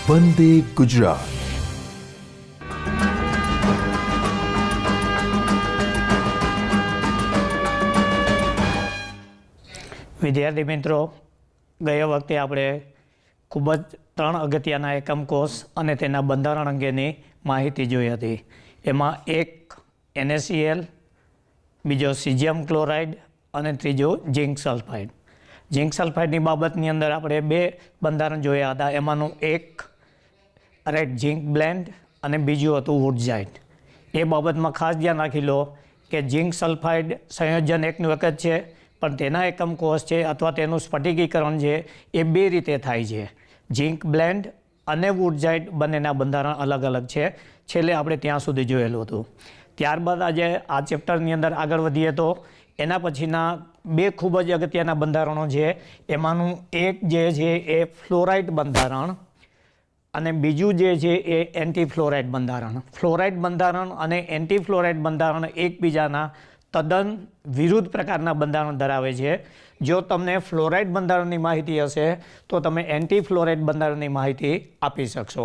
વંદે ગુજરાત. વિદ્યાર્થી મિત્રો, ગયા વખતે આપણે ખૂબ જ 3 અગત્યના એકમ કોષ અને તેના બંધારણ અંગેની માહિતી જોઈ હતી. એમાં એક NaCl, બીજો સીઝિયમ ક્લોરાઇડ અને ત્રીજો ઝિંક સલ્ફાઇડ. ઝિંક સલ્ફાઇડની બાબતની અંદર આપણે 2 બંધારણ જોયા હતા. એમાંનું એક ઝિંક બ્લેન્ડ અને બીજું હતું વુડઝાઇટ. એ બાબતમાં ખાસ ધ્યાન રાખી લો કે ઝિંક સલ્ફાઇડ સંયોજન એકનું એક જ છે, પણ તેના એકમ કોષ છે અથવા તેનું સ્ફટિકીકરણ છે એ 2 રીતે થાય છે. ઝિંક બ્લેન્ડ અને વુડઝાઇટ બંનેના બંધારણ અલગ અલગ છે. છેલ્લે આપણે ત્યાં સુધી જોયેલું હતું. ત્યારબાદ આજે આ ચેપ્ટરની અંદર આગળ વધીએ તો એના પછીના 2 ખૂબ જ અગત્યના બંધારણો છે. એમાંનું એક જે છે એ ફ્લોરાઇડ બંધારણ અને બીજું જે છે એ એન્ટી ફ્લોરાઇડ બંધારણ. ફ્લોરાઇડ બંધારણ અને એન્ટી ફ્લોરાઇડ બંધારણ એકબીજાના તદ્દન વિરુદ્ધ પ્રકારના બંધારણ ધરાવે છે. જો તમને ફ્લોરાઇડ બંધારણની માહિતી હશે તો તમે એન્ટી ફ્લોરાઇડ બંધારણની માહિતી આપી શકશો.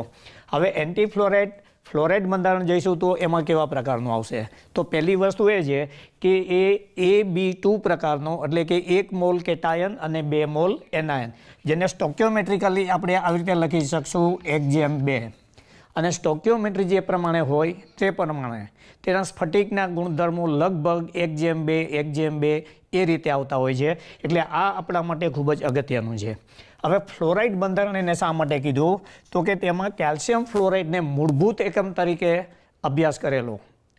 હવે એન્ટી ફ્લોરાઇડ બંધારણ જઈશું તો એમાં કેવા પ્રકારનું આવશે? તો પહેલી વસ્તુ એ છે કે એ AB2 પ્રકારનો, એટલે કે 1 મોલ કેટાયન અને 2 મોલ એનાયન, જેને સ્ટોક્યોમેટ્રિકલી આપણે આવી રીતે લખી શકશું 1:2. અને સ્ટોક્યોમેટ્રી જે પ્રમાણે હોય તે પ્રમાણે તેના સ્ફટિકના ગુણધર્મો લગભગ 1:2, 1:2 એ રીતે આવતા હોય છે. એટલે આ આપણા માટે ખૂબ જ અગત્યનું છે. હવે ફ્લોરાઇડ બંધારણ એને શા માટે કીધું? તો કે તેમાં કેલ્શિયમ ફ્લોરાઇડને મૂળભૂત એકમ તરીકે અભ્યાસ કરેલો,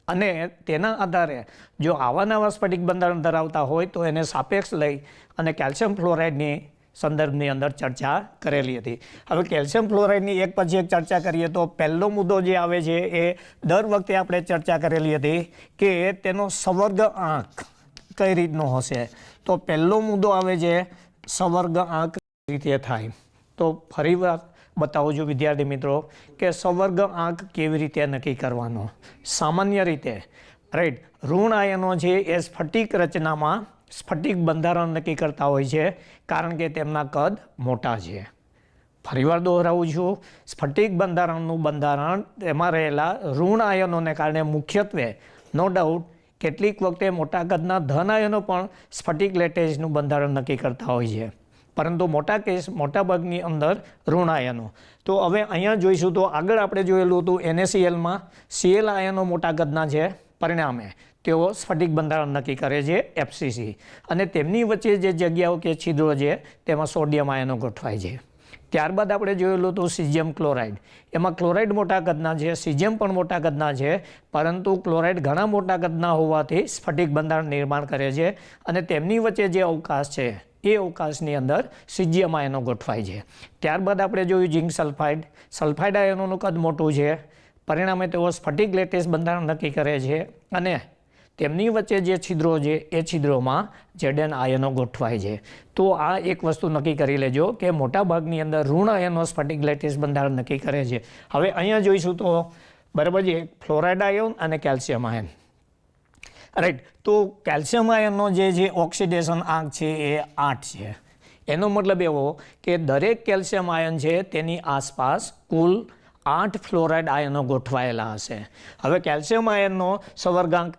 અને તેના આધારે જો આવા નવા સ્ફટિક બંધારણ ધરાવતા હોય તો એને સાપેક્ષ લઈ અને કેલ્શિયમ ફ્લોરાઇડની સંદર્ભની અંદર ચર્ચા કરેલી હતી. હવે કેલ્શિયમ ફ્લોરાઇડની એક પછી એક ચર્ચા કરીએ તો પહેલો મુદ્દો જે આવે છે એ દર વખતે આપણે ચર્ચા કરેલી હતી કે તેનો સંવર્ગ આંક કઈ રીતનો હશે. તો પહેલો મુદ્દો આવે છે સંવર્ગ આંક રીતે થાય. તો ફરી વાર બતાવું છું વિદ્યાર્થી મિત્રો કે સંવર્ગ આંક કેવી રીતે નક્કી કરવાનો. સામાન્ય રીતે ઋણ આયનો છે એ સ્ફટિક રચનામાં સ્ફટિક બંધારણ નક્કી કરતા હોય છે, કારણ કે તેમના કદ મોટા છે. ફરીવાર દોહરાવું છું, સ્ફટિક બંધારણનું બંધારણ તેમાં રહેલા ઋણ આયનોને કારણે મુખ્યત્વે નો ડાઉટ કેટલીક વખતે મોટા કદના ધન આયનો પણ સ્ફટિક લેટેજનું બંધારણ નક્કી કરતા હોય છે, પરંતુ મોટાભાગની અંદર ઋણ આયનો. તો હવે અહીંયા જોઈશું તો આગળ આપણે જોયેલું હતું NaClમાં Cl આયનો મોટા કદના છે, પરિણામે તેઓ સ્ફટિક બંધારણ નક્કી કરે છે FCC, અને તેમની વચ્ચે જે જગ્યાઓ કે છિદ્રો છે તેમાં સોડિયમ આયનો ગોઠવાય છે. ત્યારબાદ આપણે જોયેલું હતું સીઝિયમ ક્લોરાઇડ. એમાં ક્લોરાઇડ મોટા કદના છે, સીઝિયમ પણ મોટા કદના છે, પરંતુ ક્લોરાઇડ ઘણા મોટા કદના હોવાથી સ્ફટિક બંધારણ નિર્માણ કરે છે, અને તેમની વચ્ચે જે અવકાશ છે એ અવકાશની અંદર સીઝિયમ આયનો ગોઠવાય છે. ત્યારબાદ આપણે જોયું ઝિંક સલ્ફાઇડ. સલ્ફાઇડ આયનોનું કદ મોટું છે, પરિણામે તેઓ સ્ફટિક લેટેજ બંધારણ નક્કી કરે છે, અને તેમની વચ્ચે જે છિદ્રો છે એ છિદ્રોમાં Zn આયનો ગોઠવાય છે. તો આ એક વસ્તુ નક્કી કરી લેજો કે મોટાભાગની અંદર ઋણ આયનો સ્ફટિક લેટેજ બંધારણ નક્કી કરે છે. હવે અહીંયા જોઈશું તો બરાબર છે ફ્લોરાઇડ આયન અને કેલ્શિયમ આયન. તો કેલ્શિયમ આયનનો જે ઓક્સિડેશન આંક છે એ 8 છે. એનો મતલબ એવો કે દરેક કેલ્શિયમ આયન છે તેની આસપાસ કુલ 8 ફ્લોરાઇડ આયનો ગોઠવાયેલા હશે. હવે કેલ્શિયમ આયનનો સંવર્ગાંક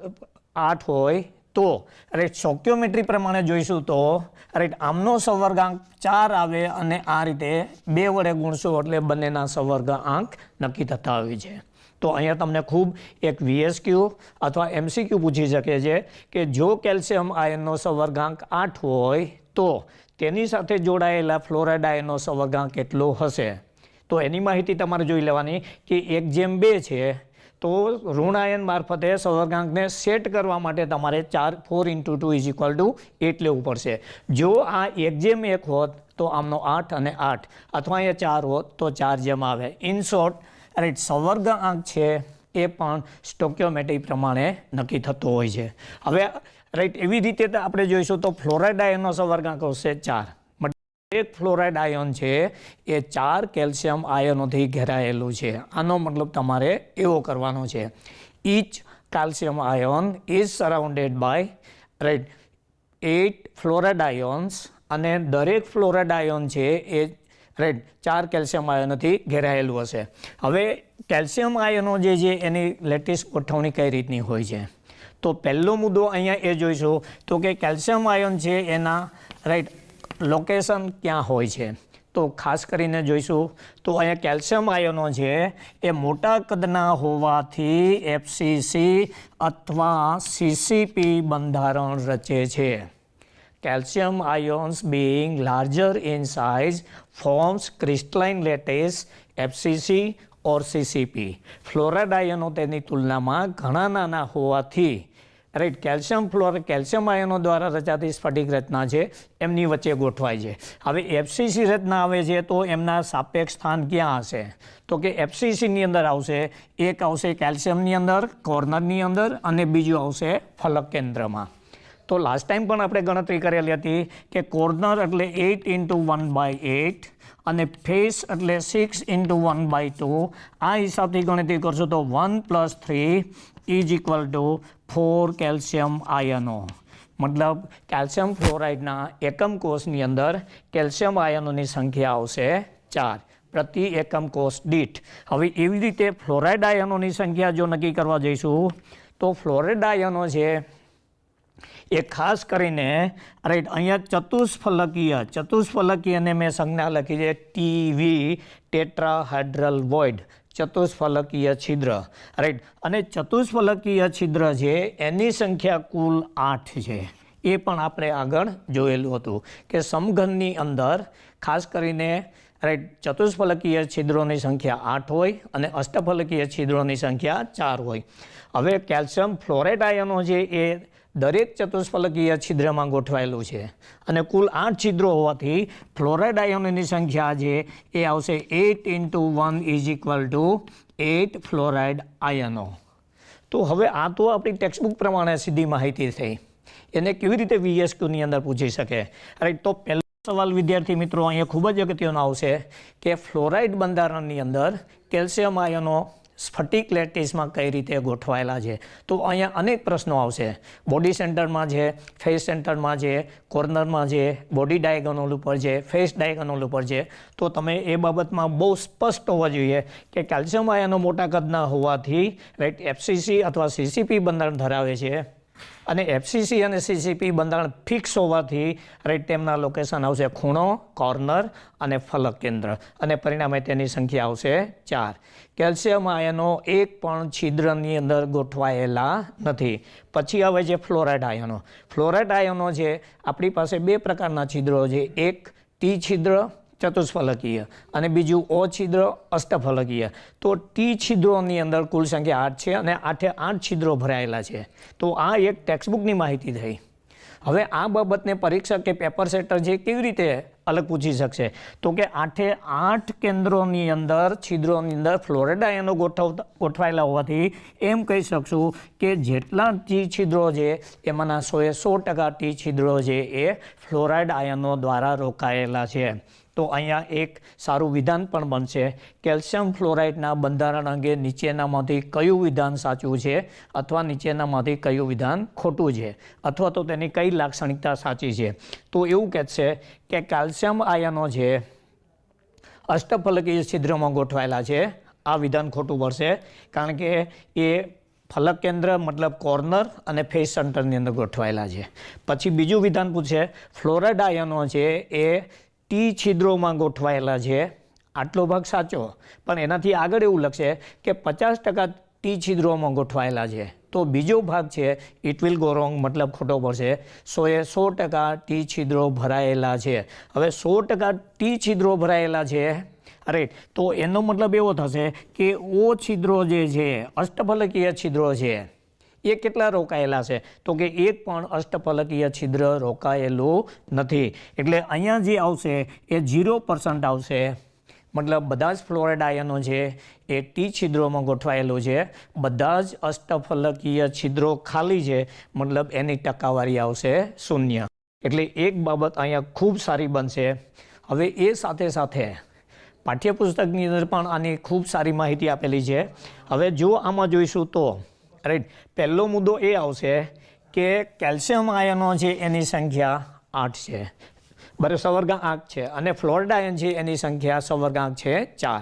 8 હોય તો સ્ટોક્યોમેટ્રી પ્રમાણે જોઈશું તો આમનો સંવર્ગાંક 4 આવે, અને આ રીતે 2 વડે ગુણશો એટલે બંનેના સંવર્ગાંક નક્કી થતા હોય છે. તો અહીંયા તમને ખૂબ એક VSQ અથવા MCQ પૂછી શકે છે કે જો કેલ્શિયમ આયનનો સંવર્ગાંક 8 હોય તો તેની સાથે જોડાયેલા ફ્લોરાઇડ આયનનો સંવર્ગાંક કેટલો હશે? તો એની માહિતી તમારે જોઈ લેવાની કે 1:2 છે. તો ઋણ આયન મારફતે સંવર્ગાંકને સેટ કરવા માટે તમારે 4 × 2 = 8 લેવું પડશે. જો આ 1:1 હોત તો આમનો 8 અને 8, અથવા અહીંયા 4 હોત તો 4 જેમ આવે. ઇન શોર્ટ સંવર્ગાંક છે એ પણ સ્ટોક્યોમેટ્રી પ્રમાણે નક્કી થતો હોય છે. હવે એવી રીતે આપણે જોઈશું તો ફ્લોરાઇડ આયનનો સંવર્ગાંક હશે 4. એક ફ્લોરાઇડ આયન છે એ 4 કેલ્શિયમ આયનોથી ઘેરાયેલું છે. આનો મતલબ તમારે એવો કરવાનો છે, each calcium ion is surrounded by 8 fluoride ions, અને દરેક ફ્લોરાઇડ આયન છે એ રાઈટ 4 કેલ્શિયમ આયનોથી ઘેરાયેલું હશે. હવે કેલ્શિયમ આયનો જે છે એની લેટેસ્ટ ગોઠવણી કઈ રીતની હોય છે, તો પહેલો મુદ્દો અહીંયા એ જોઈશું તો કે કેલ્શિયમ આયન છે એના રાઈટ લોકેશન ક્યાં હોય છે. તો ખાસ કરીને જોઈશું તો અહીંયા કેલ્શિયમ આયનો છે એ મોટા કદના હોવાથી એફસીસી અથવા સીસીપી બંધારણ રચે છે. Calcium ions being larger in size forms crystalline lattice FCC or CCP. Fluoride આયનો તેની તુલનામાં ઘણા નાના હોવાથી રાઈટ કેલ્શિયમ આયનો દ્વારા રચાતી સ્ફટિક રચના છે એમની વચ્ચે ગોઠવાય છે. હવે એફસીસી રચના આવે છે તો એમના સાપેક્ષ સ્થાન ક્યાં હશે, તો કે એફસીસીની અંદર આવશે, એક આવશે કેલ્શિયમની અંદર કોર્નરની અંદર અને બીજું આવશે ફલક કેન્દ્રમાં. તો લાસ્ટ ટાઈમ પણ આપણે ગણતરી કરેલી હતી કે કોર્નર એટલે 8 × 1/8 અને ફેસ એટલે 6 × 1/2. આ હિસાબથી ગણતરી કરશો તો 1 + 3 = 4 કેલ્શિયમ આયનો. મતલબ કેલ્શિયમ ફ્લોરાઇડના એકમ કોષની અંદર કેલ્શિયમ આયનોની સંખ્યા આવશે 4 પ્રતિ એકમ કોષ દીઠ. હવે એવી રીતે ફ્લોરાઇડ આયનોની સંખ્યા જો નક્કી કરવા જઈશું તો ફ્લોરાઇડ આયનો છે એ ખાસ કરીને રાઈટ અહીંયા ચતુષ્ફલકીયને મેં સંજ્ઞા લખી છે ટીવી ટેટ્રાહાઇડ્રલ વોઇડ, ચતુષ્ફલકીય છિદ્ર રાઈટ. અને ચતુષ્ફલકીય છિદ્ર છે એની સંખ્યા કુલ 8 છે. એ પણ આપણે આગળ જોયેલું હતું કે સમઘનની અંદર ખાસ કરીને રાઈટ ચતુષ્ફલકીય છિદ્રોની સંખ્યા 8 હોય અને અષ્ટફલકીય છિદ્રોની સંખ્યા 4 હોય. હવે કેલ્શિયમ ફ્લોરાઇડ આયનો છે એ દરેક ચતુષ્ફલકીય છિદ્રમાં ગોઠવાયેલું છે અને કુલ 8 છિદ્રો હોવાથી ફ્લોરાઇડ આયનોની સંખ્યા છે એ આવશે 8 × 1 = 8 ફ્લોરાઇડ આયનો. તો હવે આ તો આપણી ટેક્સ્ટબુક પ્રમાણે સીધી માહિતી થઈ. એને કેવી રીતે VSQની અંદર પૂછી શકે, રાઈટ. તો પહેલો સવાલ વિદ્યાર્થી મિત્રો અહીંયા ખૂબ જ અગત્યનો આવશે કે ફ્લોરાઇડ બંધારણની અંદર કેલ્શિયમ આયનો સ્ફટિક લેટિસમાં કઈ રીતે ગોઠવાયેલા છે. તો અહીંયા અનેક પ્રશ્નો આવશે. બોડી સેન્ટરમાં છે, ફેસ સેન્ટરમાં છે, કોર્નરમાં છે, બોડી ડાયગોનલ ઉપર છે, ફેસ ડાયગોનલ ઉપર છે. તો તમે એ બાબતમાં બહુ સ્પષ્ટ હોવા જોઈએ કે કેલ્શિયમ આયનો મોટા કદના હોવાથી રાઈટ એફસીસી અથવા સીસીપી બંધારણ ધરાવે છે અને એફસીસી અને સીસીપી બંધારણ ફિક્સ હોવાથી રાઈટ તેમના લોકેશન આવશે ખૂણો, કોર્નર અને ફલક કેન્દ્ર અને પરિણામે તેની સંખ્યા આવશે 4. કેલ્શિયમ આયનો એક પણ છિદ્રની અંદર ગોઠવાયેલા નથી. પછી આવે છે ફ્લોરાઇડ આયનો. ફ્લોરાઇડ આયનો છે આપણી પાસે બે પ્રકારના છિદ્રો છે, એક ટી છિદ્ર ચતુષ્ફલકીય અને બીજું O છિદ્ર અષ્ટફલકીય. તો ટી છિદ્રોની અંદર કુલ સંખ્યા 8 છે અને 8 છિદ્રો ભરાયેલા છે. તો આ એક ટેક્સ્ટબુકની માહિતી થઈ. હવે આ બાબતને પરીક્ષક કે પેપર સેટર જે કેવી રીતે અલગ પૂછી શકશે, તો કે 8 કેન્દ્રોની અંદર છિદ્રોની અંદર ફ્લોરાઇડ આયનો ગોઠવાયેલા હોવાથી એમ કહી શકશું કે જેટલા ટી છિદ્રો છે એમાંના 100% ટી છિદ્રો છે એ ફ્લોરાઇડ આયનો દ્વારા રોકાયેલા છે. તો અહીંયા એક સારું વિધાન પણ બનશે, કેલ્શિયમ ફ્લોરાઇડના બંધારણ અંગે નીચેનામાંથી કયું વિધાન સાચું છે અથવા નીચેનામાંથી કયું વિધાન ખોટું છે અથવા તો તેની કઈ લાક્ષણિકતા સાચી છે. તો એવું કહેશે કે કેલ્શિયમ આયનો છે અષ્ટફલકીય છિદ્રમાં ગોઠવાયેલા છે. આ વિધાન ખોટું પડશે કારણ કે એ ફલક કેન્દ્ર મતલબ કોર્નર અને ફેસ સેન્ટરની અંદર ગોઠવાયેલા છે. પછી બીજું વિધાન પૂછે ફ્લોરાઇડ આયનો છે એ ટી છિદ્રોમાં ગોઠવાયેલા છે. આટલો ભાગ સાચો, પણ એનાથી આગળ એવું લખશે કે 50% ટી છિદ્રોમાં ગોઠવાયેલા છે. તો બીજો ભાગ છે ઇટ વિલ ગો રોંગ, મતલબ ખોટો પડશે. 100% ટી છિદ્રો ભરાયેલા છે. હવે 100% ટી છિદ્રો ભરાયેલા છે રાઈટ, તો એનો મતલબ એવો થશે કે O છિદ્રો જે છે અષ્ટફલકીય છિદ્રો છે એ કેટલા રોકાયેલા છે, તો કે એક પણ અષ્ટફલકીય છિદ્ર રોકાયેલું નથી. એટલે અહીંયા જે આવશે એ 0% આવશે. મતલબ બધા જ ફ્લોરાઇડ આયનો છે એ ટી છિદ્રોમાં ગોઠવાયેલું છે, બધા જ અષ્ટફલકીય છિદ્રો ખાલી છે, મતલબ એની ટકાવારી આવશે 0. એટલે એક બાબત અહીંયા ખૂબ સારી બનશે. હવે એ સાથે સાથે પાઠ્યપુસ્તકની અંદર પણ આની ખૂબ સારી માહિતી આપેલી છે. હવે જો આમાં જોઈશું તો રાઈટ પહેલો મુદ્દો એ આવશે કે કેલ્શિયમ આયનો છે એની સંખ્યા 8 છે બરાબર, સવર્ગાંક છે અને ફ્લોરિડ આયન છે એની સંખ્યા સવર્ગાંક છે 4.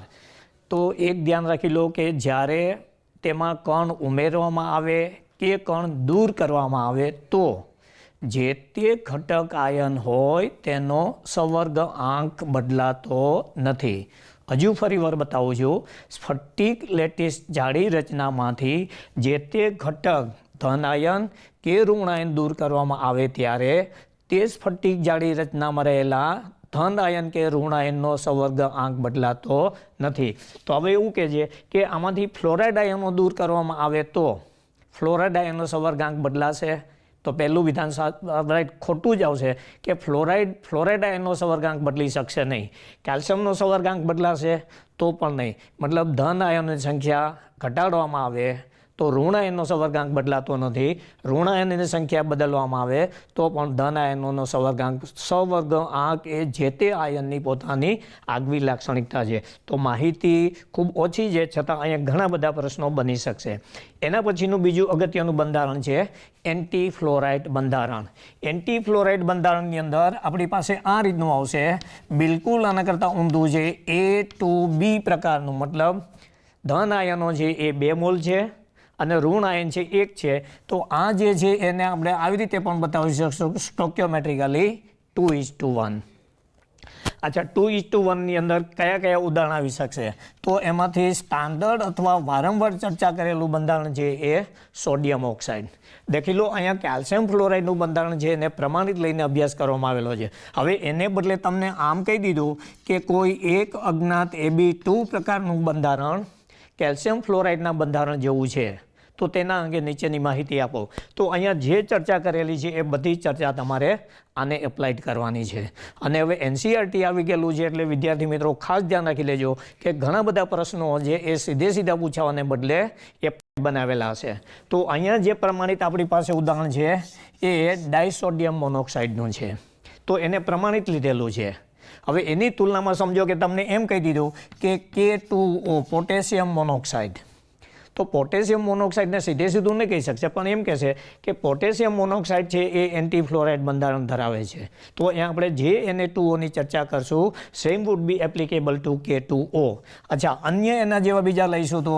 તો એક ધ્યાન રાખી લો કે જ્યારે તેમાં કણ ઉમેરવામાં આવે કે કણ દૂર કરવામાં આવે તો જે તે ઘટક આયન હોય તેનો સવર્ગાંક બદલાતો નથી. હજુ ફરી વાર બતાવું છું. સ્ફટિક લેટિસ જાડી રચનામાંથી જે તે ઘટક ધન આયન કે ઋણ આયન દૂર કરવામાં આવે ત્યારે તે સ્ફટિક જાડી રચનામાં રહેલા ધન આયન કે ઋણ આયનનો સવર્ગાંક બદલાતો નથી. તો હવે એવું કહે છે કે આમાંથી ફ્લોરાઇડ આયનો દૂર કરવામાં આવે તો ફ્લોરાઇડ આયનનો સવર્ગાંક બદલાશે. તો પહેલું વિધાન રાઈટ ખોટું જ આવશે કે ફ્લોરાઇડ આયનનો સવર્ગાંક બદલી શકશે નહીં. કેલ્શિયમનો સવર્ગાંક બદલાશે તો પણ નહીં. મતલબ ધન આયનની સંખ્યા ઘટાડવામાં આવે તો ઋણ આયનનો સવર્ગાંક બદલાતો નથી. ઋણ આયનની સંખ્યા બદલવામાં આવે તો પણ ધન આયનોનો સવર્ગાંક એ જે તે આયનની પોતાની આગવી લાક્ષણિકતા છે. તો માહિતી ખૂબ ઓછી છે છતાં અહીંયા ઘણા બધા પ્રશ્નો બની શકશે. એના પછીનું બીજું અગત્યનું બંધારણ છે એન્ટી ફ્લોરાઇડ બંધારણ. એન્ટી ફ્લોરાઇડ બંધારણની અંદર આપણી પાસે આ રીતનું આવશે. બિલકુલ આના કરતાં ઊંધું છે. A2B પ્રકારનું, મતલબ ધન આયનો છે એ 2 મોલ છે અને ઋણ આયન છે 1 છે. તો આ જે છે એને આપણે આવી રીતે પણ બતાવી શકશું સ્ટોક્યોમેટ્રિકલી 2:1. અચ્છા, 2:1 ની અંદર કયા કયા ઉદાહરણ આવી શકશે? તો એમાંથી સ્ટાન્ડર્ડ અથવા વારંવાર ચર્ચા કરેલું બંધારણ છે એ સોડિયમ ઓક્સાઇડ. દેખી લો અહીંયા કેલ્શિયમ ફ્લોરાઇડનું બંધારણ છે એને પ્રમાણિત લઈને અભ્યાસ કરવામાં આવેલો છે. હવે એને બદલે તમને આમ કહી દીધું કે કોઈ એક અજ્ઞાત AB2 પ્રકારનું બંધારણ કેલ્શિયમ ફ્લોરાઇડના બંધારણ જેવું છે તો તેના અંગે નીચેની માહિતી આપો. તો અહીંયા જે ચર્ચા કરેલી છે એ બધી ચર્ચા તમારે આને એપ્લાઇડ કરવાની છે. અને હવે NCERT આવી ગયેલું છે એટલે વિદ્યાર્થી મિત્રો ખાસ ધ્યાન રાખી લેજો કે ઘણા બધા પ્રશ્નો છે એ સીધા પૂછાવાને બદલે એ બનાવેલા હશે. તો અહીંયા જે પ્રમાણિત આપણી પાસે ઉદાહરણ છે એ ડાયસોડિયમ મોનોક્સાઇડનું છે. તો એને પ્રમાણિત લીધેલું છે. હવે એની તુલનામાં સમજો કે તમને એમ કહી દીધું કે K2O પોટેશિયમ મોનોક્સાઇડ. તો પોટેશિયમ મોનોક્સાઇડને સીધું નહીં કહી શકશે પણ એમ કહેશે કે પોટેશિયમ મોનોક્સાઇડ છે એ એન્ટી ફ્લોરાઇડ બંધારણ ધરાવે છે. તો અહીંયા આપણે જે Na2Oની ચર્ચા કરશું same would be applicable to K2O. અચ્છા, અન્ય એના જેવા બીજા લઈશું તો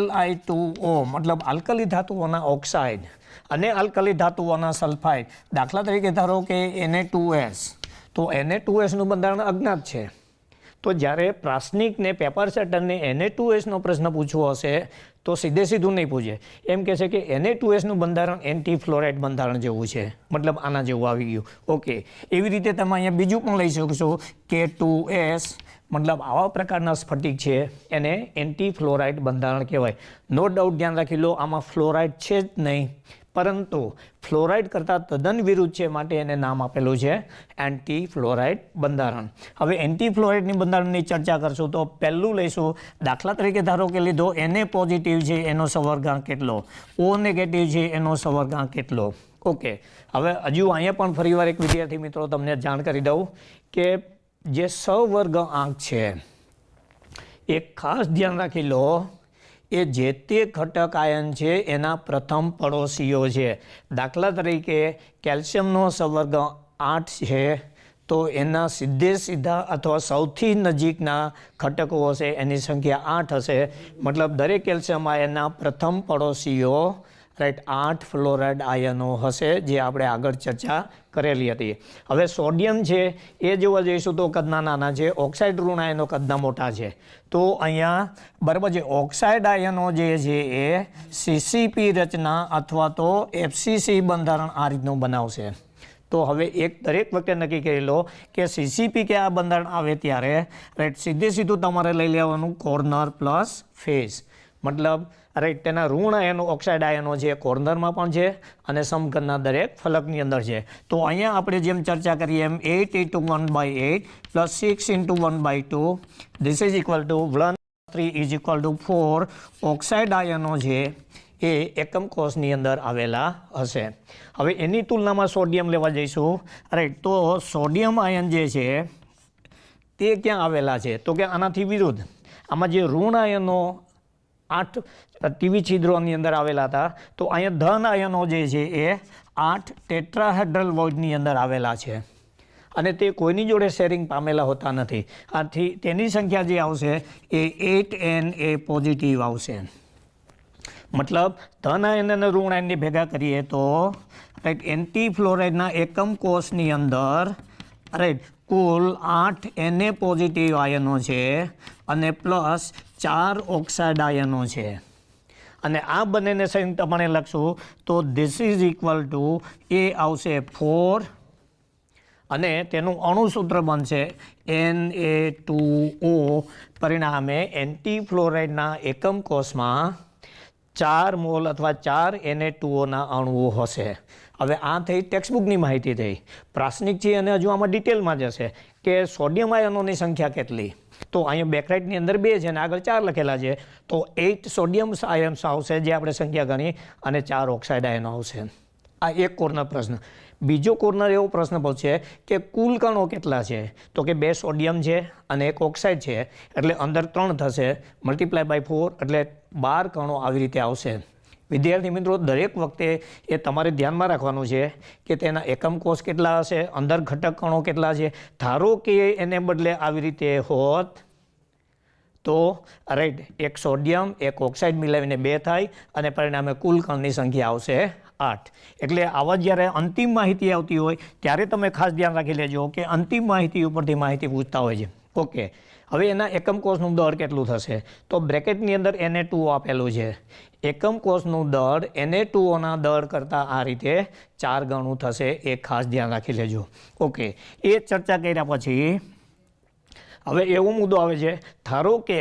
Li2O મતલબ આલ્કલી ધાતુઓના ઓક્સાઇડ અને આલ્કલી ધાતુઓના સલ્ફાઇડ. દાખલા તરીકે ધારો કે Na2S. તો Na2Sનું બંધારણ અજ્ઞાત છે. તો જ્યારે પ્રાસનિકને પેપર સેટરને Na2Sનો પ્રશ્ન પૂછવો હશે તો સીધું નહીં પૂછે. એમ કહેશે કે Na2Sનું બંધારણ એન્ટી ફ્લોરાઇડ બંધારણ જેવું છે, મતલબ આના જેવું આવી ગયું. ઓકે, એવી રીતે તમે અહીંયા બીજું પણ લઈ શકશો K2S મતલબ આવા પ્રકારના સ્ફટિક છે એને એન્ટી ફ્લોરાઇડ બંધારણ કહેવાય. નો ડાઉટ ધ્યાન રાખી લો આમાં ફ્લોરાઇડ છે જ નહીં પરંતુ ફ્લોરાઇડ કરતાં તદ્દન વિરુદ્ધ છે માટે એને નામ આપેલું છે એન્ટી ફ્લોરાઇડ બંધારણ. હવે એન્ટી ફ્લોરાઇડની બંધારણની ચર્ચા કરશું તો પહેલું લઈશું. દાખલા તરીકે ધારો કે લીધો Na પોઝિટિવ છે એનો સવર્ગાંક કેટલો, O નેગેટિવ છે એનો સવર્ગાંક કેટલો. ઓકે, હવે હજુ અહીંયા પણ ફરીવાર એક વિદ્યાર્થી મિત્રો તમને જાણ કરી દઉં કે જે સવર્ગાંક છે એ ખાસ ધ્યાન રાખી લો એ જે તે ઘટક આયન છે એના પ્રથમ પડોશીઓ છે. દાખલા તરીકે કેલ્શિયમનો સવર્ગાંક 8 છે તો એના સીધા અથવા સૌથી નજીકના ઘટકો હશે એની સંખ્યા 8 હશે. મતલબ દરેક કેલ્શિયમ આયનના પ્રથમ પડોશીઓ રાઈટ 8 ફ્લોરાઇડ આયનો હશે જે આપણે આગળ ચર્ચા કરેલી હતી. હવે સોડિયમ છે એ જોવા જઈશું તો કદના નાના છે, ઓક્સાઇડ ઋણ આયનો કદના મોટા છે. તો અહીંયા બરાબર છે ઓક્સાઇડ આયનો જે છે એ CCP રચના અથવા તો FCC બંધારણ આ રીતનું બનાવશે. તો હવે દરેક વખતે નક્કી કરી લો કે CCP કે આ બંધારણ આવે ત્યારે રાઈટ સીધું તમારે લઈ લેવાનું કોર્નર પ્લસ ફેસ. મતલબ રાઈટ તેના ઋણ આયનો ઓક્સાઇડ આયનો છે કોર્નરમાં પણ છે અને સમઘનના દરેક ફલકની અંદર છે. તો અહીંયા આપણે જેમ ચર્ચા કરીએ એમ 8 × 1/8 plus 6 × 1/2 this is equal two 1/3 is equal two 4 oxide આયનો છે એ એકમ કોષની અંદર આવેલા હશે. હવે એની તુલનામાં સોડિયમ લેવા જઈશું. રાઈટ, તો સોડિયમ આયન જે છે તે ક્યાં આવેલા છે તો કે આનાથી વિરુદ્ધ. આમાં જે ઋણ આયનો 8 ટીવી છિદ્રોની અંદર આવેલા હતા તો અહીંયા ધન આયનો જે છે એ 8 ટેટ્રાહેડ્રલ વોઇડની અંદર આવેલા છે. અને તે કોઈની જોડે શેરિંગ પામેલા હોતા નથી. આથી તેની સંખ્યા જે આવશે એ 8n એ પોઝિટિવ આવશે. મતલબ ધન આયન અને ઋણ આયનની ભેગા કરીએ તો રાઈટ એન્ટી ફ્લોરાઇડના એકમ કોષની અંદર રાઈટ કુલ 8 Na પોઝિટિવ આયનો છે અને પ્લસ 4 ઓક્સાઇડ આયનો છે. અને આ બંનેને સંયુક્તપણે લખશું તો ધીસ ઇઝ ઇક્વલ ટુ એ આવશે 4 અને તેનું અણુસૂત્ર બનશે Na2O. પરિણામે એન્ટી ફ્લોરાઇડના એકમ કોષમાં 4 મોલ અથવા 4 Na2Oના અણુઓ હશે. હવે આ થઈ ટેક્સ્ટબુકની માહિતી થઈ. પ્રાસનિક છે અને હજુ આમાં ડિટેલમાં જશે કે સોડિયમ આયનોની સંખ્યા કેટલી. તો અહીંયા બેકરાઇટની અંદર 2 છે અને આગળ 4 લખેલા છે. તો 8 સોડિયમ આયન્સ આવશે જે આપણે સંખ્યા ગણી અને 4 ઓક્સાઇડ આયનો આવશે. આ એક કોર્નર પ્રશ્ન. બીજો કોર્નર એવો પ્રશ્ન પૂછશે કે કુલ કણો કેટલા છે. તો કે 2 સોડિયમ છે અને 1 ઓક્સાઇડ છે એટલે અંદર 3 થશે મલ્ટીપ્લાય બાય 4 એટલે 12 કણો આવી રીતે આવશે. વિદ્યાર્થી મિત્રો દરેક વખતે એ તમારે ધ્યાનમાં રાખવાનું છે કે તેના એકમ કોષ કેટલા હશે, અંદર ઘટક કણો કેટલા છે. ધારો કે એને બદલે આવી રીતે હોત તો રાઈટ 1 સોડિયમ 1 ઓક્સાઇડ મિલાવીને 2 થાય અને પરિણામે કુલ કણની સંખ્યા આવશે 8. એટલે આવા જ્યારે અંતિમ માહિતી આવતી હોય ત્યારે તમે ખાસ ધ્યાન રાખી લેજો કે અંતિમ માહિતી ઉપરથી માહિતી પૂછતા હોય છે. ઓકે, હવે એના એકમ કોષનું દળ કેટલું થશે તો બ્રેકેટની અંદર Na2O આપેલું છે. એકમ કોષનું દળ Na2Oના દળ કરતાં આ રીતે 4 ગણું થશે. એ ખાસ ધ્યાન રાખી લેજો. ઓકે, એ ચર્ચા કર્યા પછી હવે એવો મુદ્દો આવે છે ધારો કે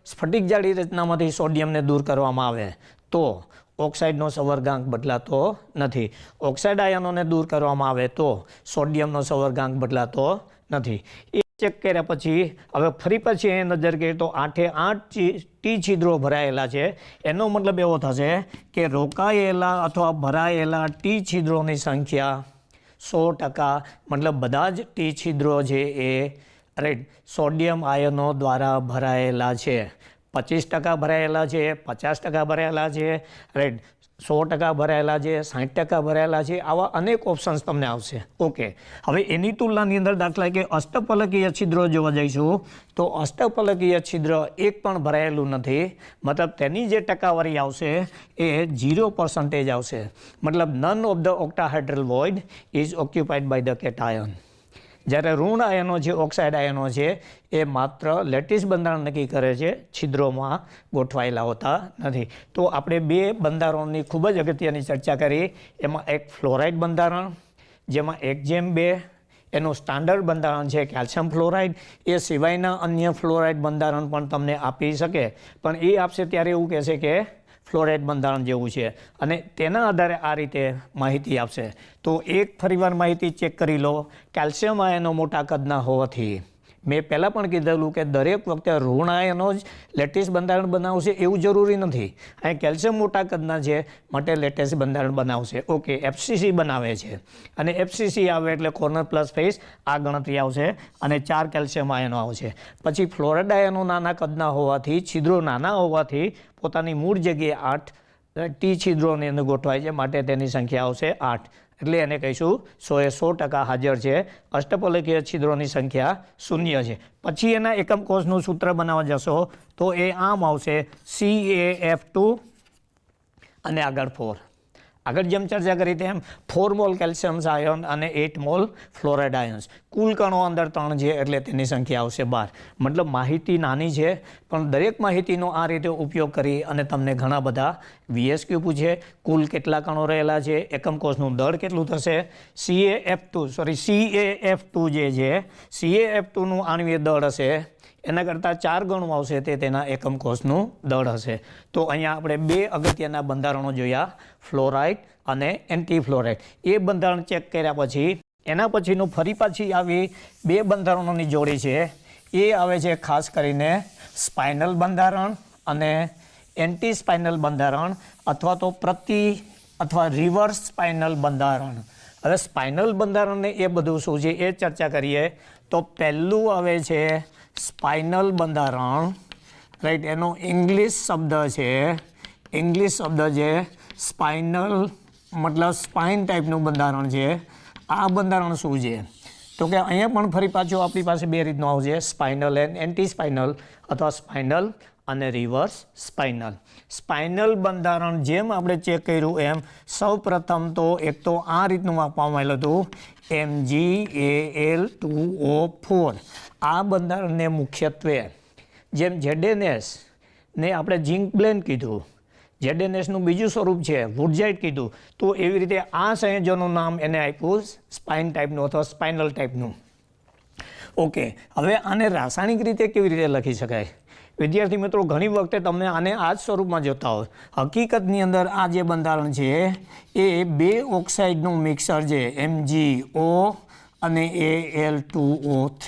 સ્ફટિક જાળી રચનામાંથી સોડિયમને દૂર કરવામાં આવે તો ઓક્સાઇડનો સંવર્ગાંક બદલાતો નથી. ઓક્સાઇડ આયનોને દૂર કરવામાં આવે તો સોડિયમનો સંવર્ગાંક બદલાતો નથી. એ ચેક કર્યા પછી હવે ફરી પછી એ નજર કરીએ તો 8 ટી છિદ્રો ભરાયેલા છે. એનો મતલબ એવો થશે કે રોકાયેલા અથવા ભરાયેલા ટી છિદ્રોની સંખ્યા 100%, મતલબ બધા જ ટી છિદ્રો છે એ રાઈટ સોડિયમ આયનો દ્વારા ભરાયેલા છે. 25% ભરાયેલા છે, 50% ભરાયેલા છે, રાઈટ 100% ભરાયેલા છે, 60% ભરાયેલા છે. આવા અનેક ઓપ્શન્સ તમને આવશે. ઓકે, હવે એની તુલનાની અંદર દાખલા કે અષ્ટફલકીય છિદ્રો જોવા જઈશું તો અષ્ટફલકીય છિદ્ર એક પણ ભરાયેલું નથી. મતલબ તેની જે ટકાવારી આવશે એ 0% આવશે. મતલબ none of the octahedral void is occupied by the cation. જ્યારે ઋણ આયનો છે, ઓક્સાઇડ આયનો છે, એ માત્ર લેટિસ બંધારણ નક્કી કરે છે, છિદ્રોમાં ગોઠવાયેલા હોતા નથી. તો આપણે 2 બંધારણોની ખૂબ જ અગત્યની ચર્ચા કરી. એમાં એક ફ્લોરાઇડ બંધારણ જેમાં 1:2 એનું સ્ટાન્ડર્ડ બંધારણ છે કેલ્શિયમ ફ્લોરાઇડ. એ સિવાયના અન્ય ફ્લોરાઇડ બંધારણ પણ તમને આપી શકે, પણ એ આપશે ત્યારે એવું કહેશે કે ફ્લોરાઇડ બંધારણ જેવું છે અને તેના આધારે આ રીતે માહિતી આપશે. તો એક ફરીવાર માહિતી ચેક કરી લો. કેલ્શિયમ આયનો મોટા કદના હોવાથી મેં પહેલાં પણ કીધેલું કે દરેક વખતે ઋણ આયનો જ લેટિસ બંધારણ બનાવશે એવું જરૂરી નથી. અહીં કેલ્શિયમ મોટા કદના છે માટે લેટિસ બંધારણ બનાવશે. ઓકે, FCC બનાવે છે અને FCC આવે એટલે કોર્નર પ્લસ ફેસ આ ગણતરી આવશે અને 4 કેલ્શિયમ આયનો આવશે. પછી ફ્લોરાઇડ આયનો નાના કદના હોવાથી, છિદ્રો નાના હોવાથી પોતાની મૂળ જગ્યાએ 8 ટી છિદ્રોની અંદર ગોઠવાય છે માટે તેની સંખ્યા આવશે 8. એટલે એને કહીશું 100% હાજર છે. અષ્ટફલકીય છિદ્રોની સંખ્યા 0 છે. પછી એના એકમ કોષનું સૂત્ર બનાવવા જશો તો એ આમ આવશે CaF2 અને આગળ 4. આગળ જેમ ચર્ચા કરી તેમ 4 મોલ કેલ્શિયમ આયન અને 8 મોલ ફ્લોરાઇડ આયન્સ. કુલ કણો અંદર 3 છે એટલે તેની સંખ્યા આવશે 12. મતલબ માહિતી નાની છે પણ દરેક માહિતીનો આ રીતે ઉપયોગ કરી અને તમને ઘણા બધા VSQ પૂછે. કુલ કેટલા કણો રહેલા છે, એકમ કોષનું દળ કેટલું થશે, CaF2 જે છે CaF2નું આણ્વીય દળ હશે એના કરતાં 4 ગણું આવશે તે તેના એકમ કોષનું દળ હશે. તો અહીંયા આપણે 2 અગત્યના બંધારણો જોયા, ફ્લોરાઇડ અને એન્ટી ફ્લોરાઇડ. એ બંધારણ ચેક કર્યા પછી એના પછીનું ફરી પાછી આવી 2 બંધારણોની જોડી છે. એ આવે છે ખાસ કરીને સ્પાઇનલ બંધારણ અને એન્ટી સ્પાઇનલ બંધારણ અથવા તો અથવા રિવર્સ સ્પાઇનલ બંધારણ. હવે સ્પાઇનલ બંધારણને એ બધું શું છે એ ચર્ચા કરીએ. તો પહેલું આવે છે સ્પાઇનલ બંધારણ, રાઈટ. એનો ઇંગ્લિશ શબ્દ છે સ્પાઇનલ, મતલબ સ્પાઇન ટાઈપનું બંધારણ છે. આ બંધારણ શું છે તો કે અહીંયા પણ ફરી પાછું આપણી પાસે બે રીતનું આવશે, સ્પાઇનલ એન્ડ એન્ટી સ્પાઇનલ અથવા સ્પાઇનલ અને રિવર્સ સ્પાઇનલ. સ્પાઇનલ બંધારણ જેમ આપણે ચેક કર્યું એમ સૌ પ્રથમ તો એક તો આ રીતનું આપવામાં આવેલું હતું MgAl2O4. આ બંધારણને મુખ્યત્વે જેમ ZNS ને આપણે ઝિંક બ્લેન્ડ કીધું, ZNSનું બીજું સ્વરૂપ છે વુડઝાઇટ કીધું, તો એવી રીતે આ સંયોજનનું નામ એને આપ્યું સ્પાઇન ટાઈપનું અથવા સ્પાઇનલ ટાઈપનું. ઓકે, હવે આને રાસાયણિક રીતે કેવી રીતે લખી શકાય? વિદ્યાર્થી મિત્રો, ઘણી વખતે તમને આને આ જ સ્વરૂપમાં જોતા હોય. હકીકતની અંદર આ જે બંધારણ છે એ બે ઓક્સાઇડનું મિક્સર છે, MgO અને Al2O3.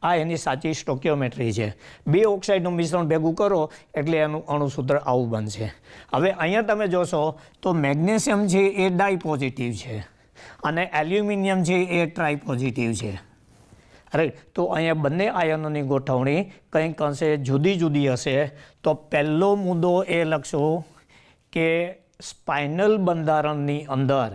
આ એની સાચી સ્ટોકિયોમેટ્રી છે. બે ઓક્સાઇડનું મિશ્રણ ભેગું કરો એટલે એનું અણુસૂત્ર આવું બનશે. હવે અહીંયા તમે જોશો તો મેગ્નેશિયમ છે એ ડાય પોઝિટિવ છે અને એલ્યુમિનિયમ છે એ ટ્રાય પોઝિટિવ છે. રાઈટ, તો અહીંયા બંને આયનોની ગોઠવણી કંઈક અંશે જુદી જુદી હશે. તો પહેલો મુદ્દો એ લખશો કે સ્પાઇનલ બંધારણની અંદર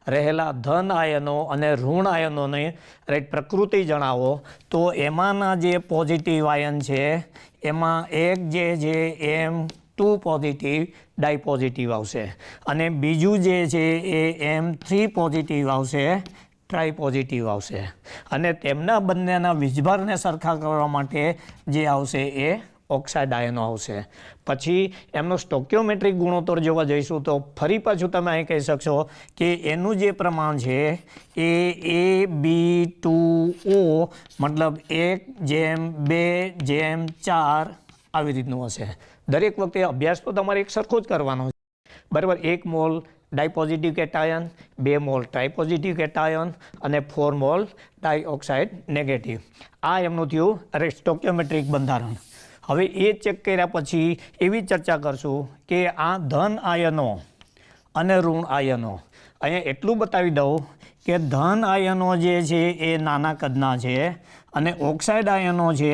રહેલા ધન આયનો અને ઋણ આયનોની રાઈટ પ્રકૃતિ જણાવો. તો એમાંના જે પોઝિટિવ આયન છે એમાં એક જે છે M2 પોઝિટિવ ડાય પોઝિટિવ આવશે અને બીજું જે છે એ M3 પોઝિટિવ આવશે, ટ્રાય પોઝિટિવ આવશે. અને તેમના બંનેના વીજભારને સરખા કરવા માટે જે આવશે એ ઓક્સાઇડ આયનો આવશે. પછી એમનો સ્ટોકિયોમેટ્રિક ગુણોત્તર જોવા જઈશું તો ફરી પાછું તમે અહીં કહી શકશો કે એનું જે પ્રમાણ છે એ AB2O મતલબ 1:2:4 આવી રીતનું હશે. દરેક વખતે અભ્યાસ તો તમારે એક સરખો જ કરવાનો છે, બરાબર. 1 મોલ ડાયપોઝિટિવ કેટાયન, 2 મોલ ટ્રાયપોઝિટિવ કેટાયન અને 4 મોલ ડાયઓક્સાઇડ નેગેટિવ. આ એમનું થયું સ્ટોકિયોમેટ્રિક બંધારણ. હવે એ ચેક કર્યા પછી એવી ચર્ચા કરશું કે આ ધન આયનો અને ઋણ આયનો, અહીંયા એટલું બતાવી દઉં કે ધન આયનો જે છે એ નાના કદના છે અને ઓક્સાઇડ આયનો છે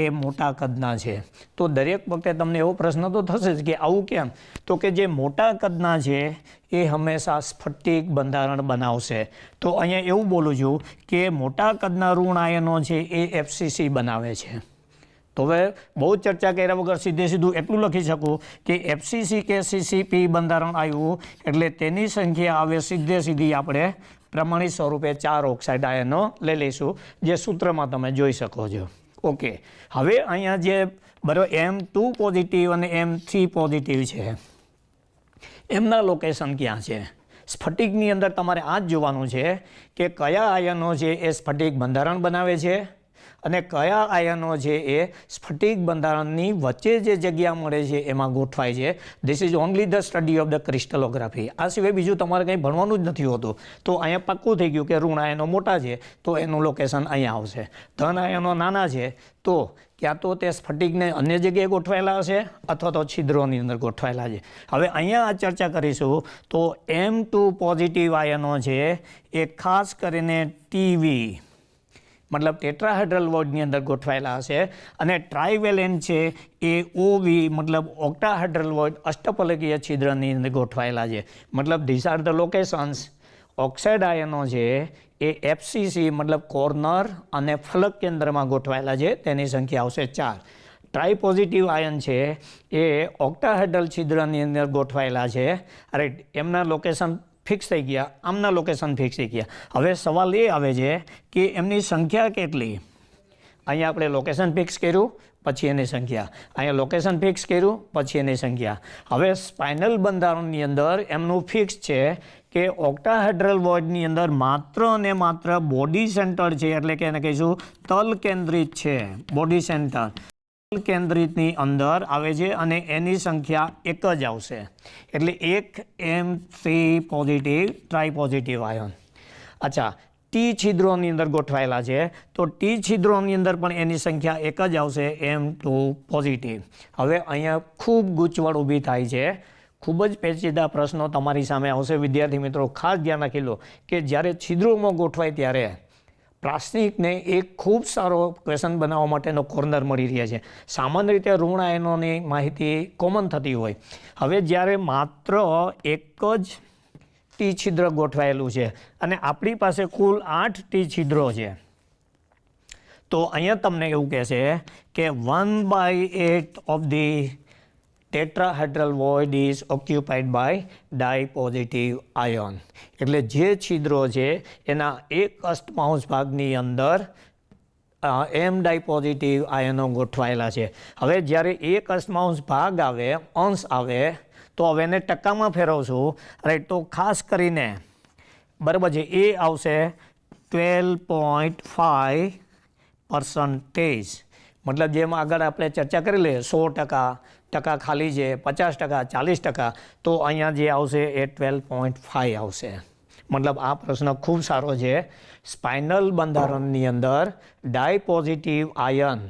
એ મોટા કદના છે. તો દરેક વખતે તમને એવો પ્રશ્ન તો થશે જ કે આવું કેમ? તો કે જે મોટા કદના છે એ હંમેશા સ્ફટિક બંધારણ બનાવશે. તો અહીંયા એવું બોલું છું કે મોટા કદના ઋણ આયનો છે એ FCC બનાવે છે. તો હવે બહુ ચર્ચા કર્યા વગર સીધું એટલું લખી શકું કે FCC કે CCP બંધારણ આવ્યું એટલે તેની સંખ્યા આવે સીધી આપણે પ્રમાણિત સ્વરૂપે 4 ઓક્સાઇડ આયનો લઈ લઈશું, જે સૂત્રમાં તમે જોઈ શકો છો. ઓકે, હવે અહીંયા જે બરાબર M2 પોઝિટિવ અને M3 પોઝિટિવ છે એમના લોકેશન ક્યાં છે? સ્ફટિકની અંદર તમારે આ જ જોવાનું છે કે કયા આયનો છે એ સ્ફટિક બંધારણ બનાવે છે અને કયા આયનો છે એ સ્ફટિક બંધારણની વચ્ચે જે જગ્યા મળે છે એમાં ગોઠવાય છે. This is only the study of the crystallography. આ સિવાય બીજું તમારે કંઈ ભણવાનું જ નથી હોતું. તો અહીંયા પાક્કું થઈ ગયું કે ઋણ આયનો મોટા છે તો એનું લોકેશન અહીંયા આવશે. ધન આયનો નાના છે તો ક્યાં તો તે સ્ફટિકને અન્ય જગ્યાએ ગોઠવાયેલા હશે અથવા તો છિદ્રોની અંદર ગોઠવાયેલા છે. હવે અહીંયા આ ચર્ચા કરીશું તો M2 પોઝિટિવ આયનો છે એ ખાસ કરીને TV મતલબ ટેટ્રાહેડ્રલ વોઇડની અંદર ગોઠવાયેલા હશે અને ટ્રાયવેલેન્ટ છે એ OV મતલબ ઓક્ટાહેડ્રલ વોઇડ અષ્ટફલકીય છિદ્રની અંદર ગોઠવાયેલા છે. મતલબ this are the locations. Oxide આયનો છે એ FCC મતલબ કોર્નર અને ફલક કેન્દ્રમાં ગોઠવાયેલા છે, તેની સંખ્યા આવશે 4. ટ્રાય પોઝિટિવ આયન છે એ ઓક્ટાહેડ્રલ છિદ્રની અંદર ગોઠવાયેલા છે. રાઈટ, એમના લોકેશન ફિક્સ થઈ ગયા, આમના લોકેશન ફિક્સ થઈ ગયા. હવે સવાલ એ આવે છે કે એમની સંખ્યા કેટલી? અહીંયા આપણે લોકેશન ફિક્સ કર્યું પછી એની સંખ્યા, અહીંયા લોકેશન ફિક્સ કર્યું પછી એની સંખ્યા. હવે સ્પાઇનલ બંધારણની અંદર એમનું ફિક્સ છે કે ઓક્ટાહેડ્રલ વોઇડની અંદર માત્ર અને માત્ર બોડી સેન્ટર છે, એટલે કે એને કહીશું તલ કેન્દ્રિત છે. બોડી સેન્ટર કેન્દ્રિતની અંદર આવે છે અને એની સંખ્યા 1 જ આવશે. એટલે 1 M3 positive tri positive ion. અચ્છા, ટી છિદ્રોની અંદર ગોઠવાયેલા છે તો ટી છિદ્રોની અંદર પણ એની સંખ્યા 1 જ આવશે, M2 પોઝિટિવ. હવે અહીંયા ખૂબ ગૂંચવણ ઊભી થાય છે. ખૂબ જ પેચીદા પ્રશ્નો તમારી સામે આવશે વિદ્યાર્થી મિત્રો. ખાસ ધ્યાન રાખી લો કે જ્યારે છિદ્રોમાં ગોઠવાય ત્યારે પ્લાસ્ટિકને એક ખૂબ સારો ક્વેશ્ચન બનાવવા માટેનો કોર્નર મળી રહ્યા છે. સામાન્ય રીતે ઋણ આયનોની માહિતી કોમન થતી હોય. હવે જ્યારે માત્ર એક જ ટી છિદ્ર ગોઠવાયેલું છે અને આપણી પાસે કુલ 8 ટી છિદ્રો છે, તો અહીંયા તમને એવું કહેશે કે 1/8 of the tetrahedral void is occupied by dipositive ion. એટલે જે છિદ્રો છે એના એક અષ્ટમાંશ ભાગની અંદર એમ ડાયપોઝિટિવ આયનો ગોઠવાયેલા છે. હવે જ્યારે એક અષ્ટમાંશ ભાગ આવે, અંશ આવે, તો હવે એને ટકામાં ફેરવશું, રાઈટ. તો ખાસ કરીને બરાબર છે, એ આવશે 12.5%. મતલબ જેમ આગળ આપણે ચર્ચા કરી લઈએ 100% ખાલી છે, 50%, 40%, તો અહીંયા જે આવશે એ 12.5 આવશે. મતલબ આ પ્રશ્ન ખૂબ સારો છે. સ્પાઇનલ બંધારણની અંદર ડાયપોઝિટિવ આયન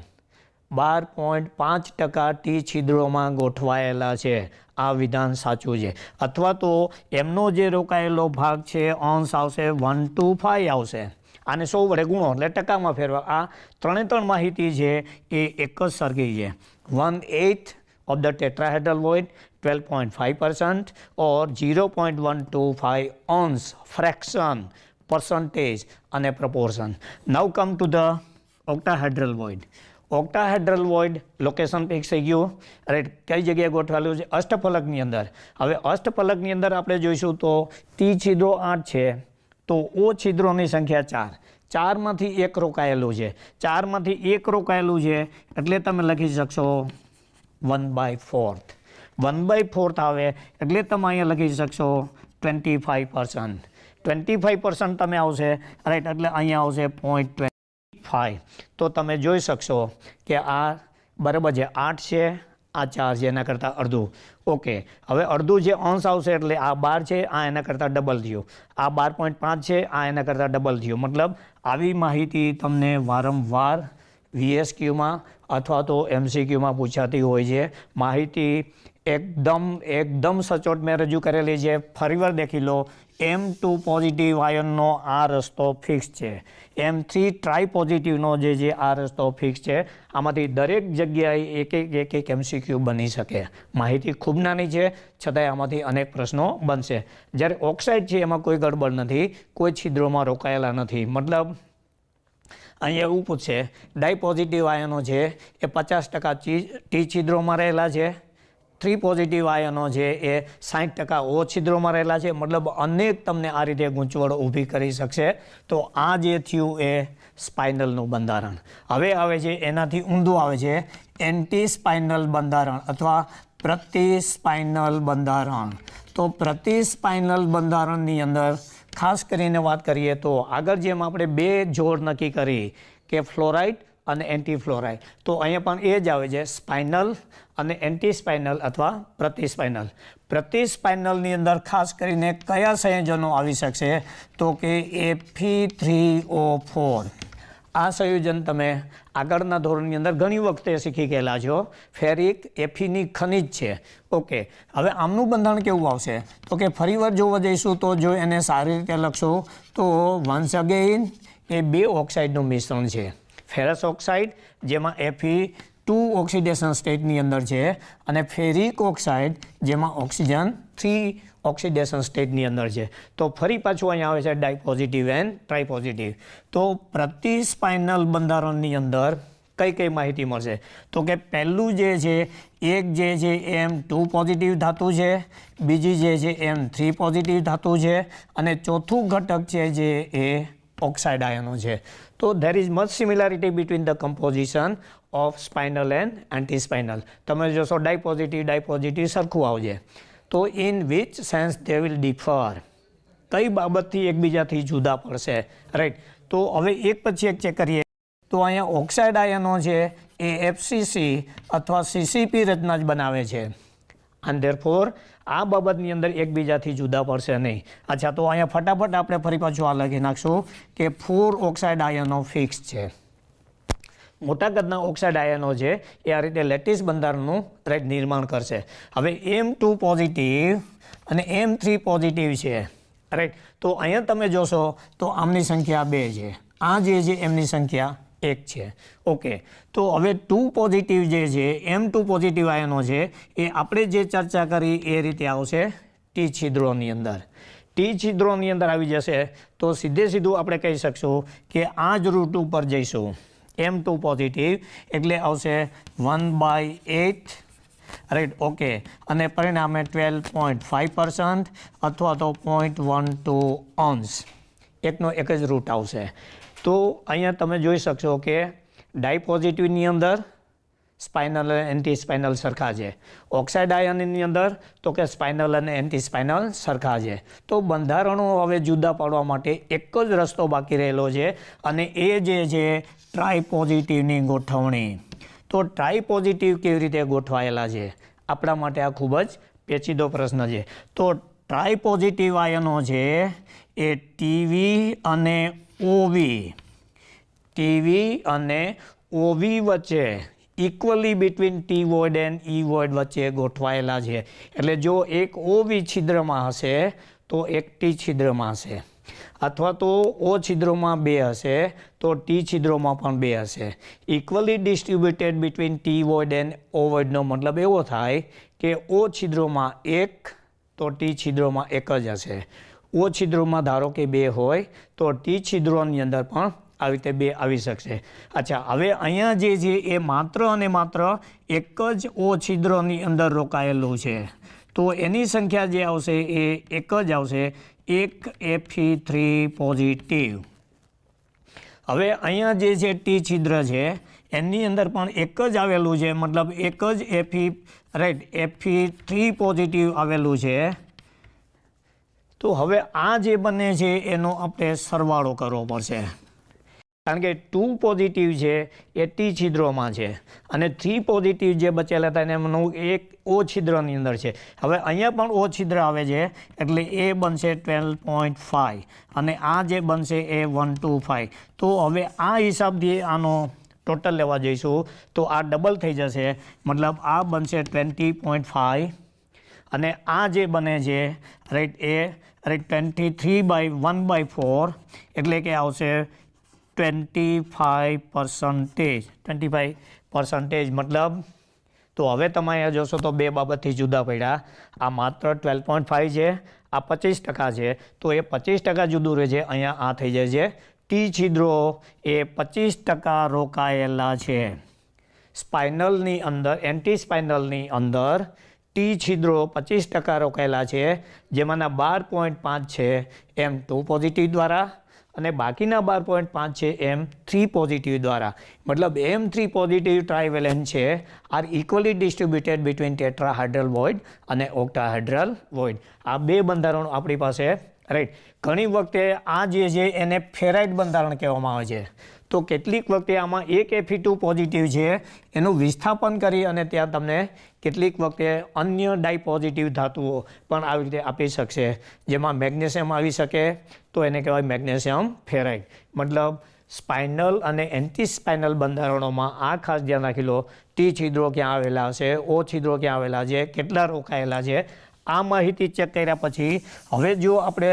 12.5% ટી છિદ્રોમાં ગોઠવાયેલા છે. આ વિધાન સાચું છે. અથવા તો એમનો જે રોકાયેલો ભાગ છે અંશ આવશે 1/5 આવશે. આને 100 વડે ગુણો એટલે ટકામાં ફેરવા. આ ત્રણ માહિતી છે એ એક જ સરખી છે. 1/8 of the tetrahedral void, 12.5%, or 0.125 ounce fraction, percentage અને proportion. Now come to the octahedral void. Octahedral void location fix થઈ ગયું, રાઈટ. કઈ જગ્યાએ ગોઠવાયેલું છે? અષ્ટફલકની અંદર. હવે અષ્ટફલકની અંદર આપણે જોઈશું તો ટી છિદ્રો 8 છે, તો ઓ છિદ્રોની સંખ્યા 4. 4માંથી 1 રોકાયેલું છે. 4માંથી 1 રોકાયેલું છે એટલે તમે લખી શકશો 1/4. 1/4 આવે એટલે તમે અહીંયા લખી શકશો 25%. 25% તમે આવશે, રાઈટ. એટલે અહીંયા આવશે 0.25. તો તમે જોઈ શકશો કે આ બરાબર છે, 8 છે, આ 4 છે, એના કરતાં અડધું. ઓકે, હવે અડધું જે અંશ આવશે એટલે આ 12 છે, આ એના કરતાં ડબલ થયું. આ 12.5 છે, આ એના કરતાં ડબલ થયું. મતલબ આવી માહિતી તમને વારંવાર VSQમાં અથવા તો MCQમાં પૂછાતી હોય છે. માહિતી એકદમ સચોટ મેં રજૂ કરેલી છે. ફરીવાર દેખી લો. M2 પોઝિટિવ આયનનો આ રસ્તો ફિક્સ છે. M3 ટ્રાય પોઝિટિવનો જે આ રસ્તો ફિક્સ છે. આમાંથી દરેક જગ્યાએ એક MCQ બની શકે. માહિતી ખૂબ નાની છે છતાંય આમાંથી અનેક પ્રશ્નો બનશે. જ્યારે ઓક્સાઇડ છે એમાં કોઈ ગડબડ નથી, કોઈ છિદ્રોમાં રોકાયેલા નથી. મતલબ અહીંયા એવું પૂછશે ડાયપોઝિટિવ આયનો છે એ 50% ટી છિદ્રોમાં રહેલા છે, 3 પોઝિટિવ આયનો છે એ 60% ઓ છિદ્રોમાં રહેલા છે. મતલબ અનેક તમને આ રીતે ગૂંચવણ ઊભી કરી શકશે. તો આ જે થયું એ સ્પાઇનલનું બંધારણ. હવે આવે છે એનાથી ઊંધું આવે છે એન્ટી સ્પાઇનલ બંધારણ અથવા પ્રતિસ્પાઇનલ બંધારણ. તો પ્રતિસ્પાઇનલ બંધારણની અંદર ખાસ કરીને વાત કરીએ તો આગળ જેમ આપણે 2 જોડ નક્કી કરી કે ફ્લોરાઇડ અને એન્ટી ફ્લોરાઇડ, તો અહીંયા પણ એ જ આવે છે સ્પાઇનલ અને એન્ટી સ્પાઇનલ અથવા પ્રતિસ્પાઇનલ. પ્રતિસ્પાઇનલની અંદર ખાસ કરીને કયા સંયોજનો આવી શકશે? તો કે Fe3O4. આ સંયોજન તમે આગળના ધોરણની અંદર ઘણી વખતે શીખી ગયેલા છો. ફેરિક એફીની ખનિજ છે. ઓકે, હવે આમનું બંધારણ કેવું આવશે? તો કે ફરીવાર જોવા જઈશું તો જો એને સારી રીતે લખશું તો વન્સ અગેઇન એ 2 ઓક્સાઇડનું મિશ્રણ છે. ફેરસ ઓક્સાઇડ જેમાં Fe2 ઓક્સિડેશન સ્ટેટની અંદર છે અને ફેરિક ઓક્સાઇડ જેમાં ઓક્સિજન 3 ઓક્સિડેશન સ્ટેટની અંદર છે. તો ફરી પાછું અહીંયા આવે છે ડાયપોઝિટિવ એન્ડ ટ્રાયપોઝિટિવ. તો પ્રતિસ્પાઇનલ બંધારણની અંદર કઈ માહિતી મળશે? તો કે પહેલું જે છે એક જે છે M2 પોઝિટિવ ધાતુ છે, બીજી જે છે M3 પોઝિટિવ ધાતુ છે અને ચોથું ઘટક છે જે એ ઓક્સાઇડ આયનો છે. તો there is much similarity between the composition of spinal and antispinal. તમે જોશો ડાયપોઝિટિવ સરખું આવશે. તો in which sense they will differ? કઈ બાબતથી એકબીજાથી જુદા પડશે, રાઈટ. તો હવે એક પછી એક ચેક કરીએ. તો અહીંયા ઓક્સાઇડ આયનો છે એ FCC અથવા CCP રચના જ બનાવે છે અને therefore આ બાબતની અંદર એકબીજાથી જુદા પડશે નહીં. અચ્છા, તો અહીંયા ફટાફટ આપણે ફરી પાછું આ લખી નાખશું કે 4 ઓક્સાઇડ આયનો ફિક્સ છે. મોટા કદના ઓક્સાઇડ આયનો છે એ આ રીતે લેટિસ બંધારણનું નિર્માણ કરશે. હવે M2 પોઝિટિવ અને M3 પોઝિટિવ છે, રાઈટ. તો અહીંયા તમે જોશો તો આમની સંખ્યા 2 છે, આ જે છે એમની સંખ્યા 1 છે. ઓકે, તો હવે 2 પોઝિટિવ જે છે M2 પોઝિટિવ આયનો છે એ આપણે જે ચર્ચા કરી એ રીતે આવશે ટી છિદ્રોની અંદર. ટી છિદ્રોની અંદર આવી જશે તો સીધું આપણે કહી શકશું કે આ જ રૂટ ઉપર જઈશું. M2 પોઝિટિવ એટલે આવશે 1/8 રાઈટ ઓકે અને પરિણામે 12.5% અથવા તો 0.12 ઓન્સ એકનો એક જ રૂટ આવશે. તો અહીંયા તમે જોઈ શકશો કે ડાઈ પોઝિટિવની અંદર સ્પાઇનલ અને એન્ટી સ્પાઇનલ સરખા છે. ઓક્સાઇડ આયનની અંદર તો કે સ્પાઇનલ અને એન્ટી સ્પાઇનલ સરખા છે. તો બંધારણો હવે જુદા પાડવા માટે એક જ રસ્તો બાકી રહેલો છે અને એ જે છે ટ્રાય પોઝિટિવની ગોઠવણી. તો ટ્રાય પોઝિટિવ કેવી રીતે ગોઠવાયેલા છે આપણા માટે આ ખૂબ જ પેચીદો પ્રશ્ન છે. તો ટ્રાય પોઝિટિવ આયનો છે એ ટીવી અને ઓવી વચ્ચે equally between T void and E void વચ્ચે ગોઠવાયેલા છે. એટલે જો એક ઓવી છિદ્રમાં હશે તો એક ટી છિદ્રમાં હશે અથવા તો ઓ છિદ્રોમાં 2 હશે તો ટી છિદ્રોમાં પણ 2 હશે. Equally distributed between T void and O વોઇડનો મતલબ એવો થાય કે ઓ છિદ્રોમાં 1 તો ટી છિદ્રોમાં 1 જ હશે. ઓ છિદ્રોમાં ધારો કે 2 હોય તો ટી છિદ્રોની અંદર પણ આવી રીતે 2 આવી શકશે. અચ્છા હવે અહીંયા જે છે એ માત્ર અને માત્ર એક જ ઓ છિદ્રોની અંદર રોકાયેલું છે તો એની સંખ્યા જે આવશે એ એક જ આવશે, એક Fe3 પોઝિટિવ. હવે અહીંયા જે છે ટી છિદ્ર છે એની અંદર પણ એક જ આવેલું છે મતલબ એક જ Fe3 પોઝિટિવ આવેલું છે. તો હવે આ જે બને છે એનો આપણે સરવાળો કરવો પડશે કારણ કે 2 પોઝિટિવ છે એ ટી છિદ્રોમાં છે અને 3 પોઝિટિવ જે બચેલા હતા એમનું એક ઓ છિદ્રની અંદર છે. હવે અહીંયા પણ ઓ છિદ્ર આવે છે એટલે એ બનશે 12.5 અને આ જે બનશે એ 125. તો હવે આ હિસાબથી આનો ટોટલ લેવા જઈશું તો આ ડબલ થઈ જશે મતલબ આ બનશે 20.5 અને આ જે બને છે રાઈટ એ 23/1/4 એટલે કે આવશે 25% મતલબ. તો હવે તમે અહીંયા જોશો તો 2 બાબતથી જુદા પડ્યા. આ માત્ર 12.5 છે, આ 25% છે તો એ 25% જુદું રહે છે. અહીંયા આ થઈ જાય છે ટી છિદ્રો એ 25% રોકાયેલા છે સ્પાઇનલની અંદર. એન્ટી સ્પાઇનલની અંદર ટી છિદ્રો 25% રોકાયેલા છે જેમાંના 12.5 છે M2 પોઝિટિવ દ્વારા અને બાકીના 12.5 છે M3 પોઝિટિવ દ્વારા. મતલબ M3 પોઝિટિવ ટ્રાયવેલેન્ટ છે are equally distributed between tetrahedral void અને ઓક્ટાહાઇડ્રલ વોઇડ. આ 2 બંધારણો આપણી પાસે રાઈટ. ઘણી વખતે આ જે છે એને ફેરાઇડ બંધારણ કહેવામાં આવે છે. તો કેટલીક વખતે આમાં એક Fe2 પોઝિટિવ છે એનું વિસ્થાપન કરી અને ત્યાં તમને કેટલીક વખતે અન્ય ડાઈ પોઝિટિવ ધાતુઓ પણ આવી રીતે આપી શકશે જેમાં મેગ્નેશિયમ આવી શકે તો એને કહેવાય મેગ્નેશિયમ ફેરાઇડ. મતલબ સ્પાઇનલ અને એન્ટી સ્પાઇનલ બંધારણોમાં આ ખાસ ધ્યાન રાખી લો ટી છિદ્રો ક્યાં આવેલા છે, ઓ છિદ્રો ક્યાં આવેલા છે, કેટલા રોકાયેલા છે. આ માહિતી ચેક કર્યા પછી હવે જો આપણે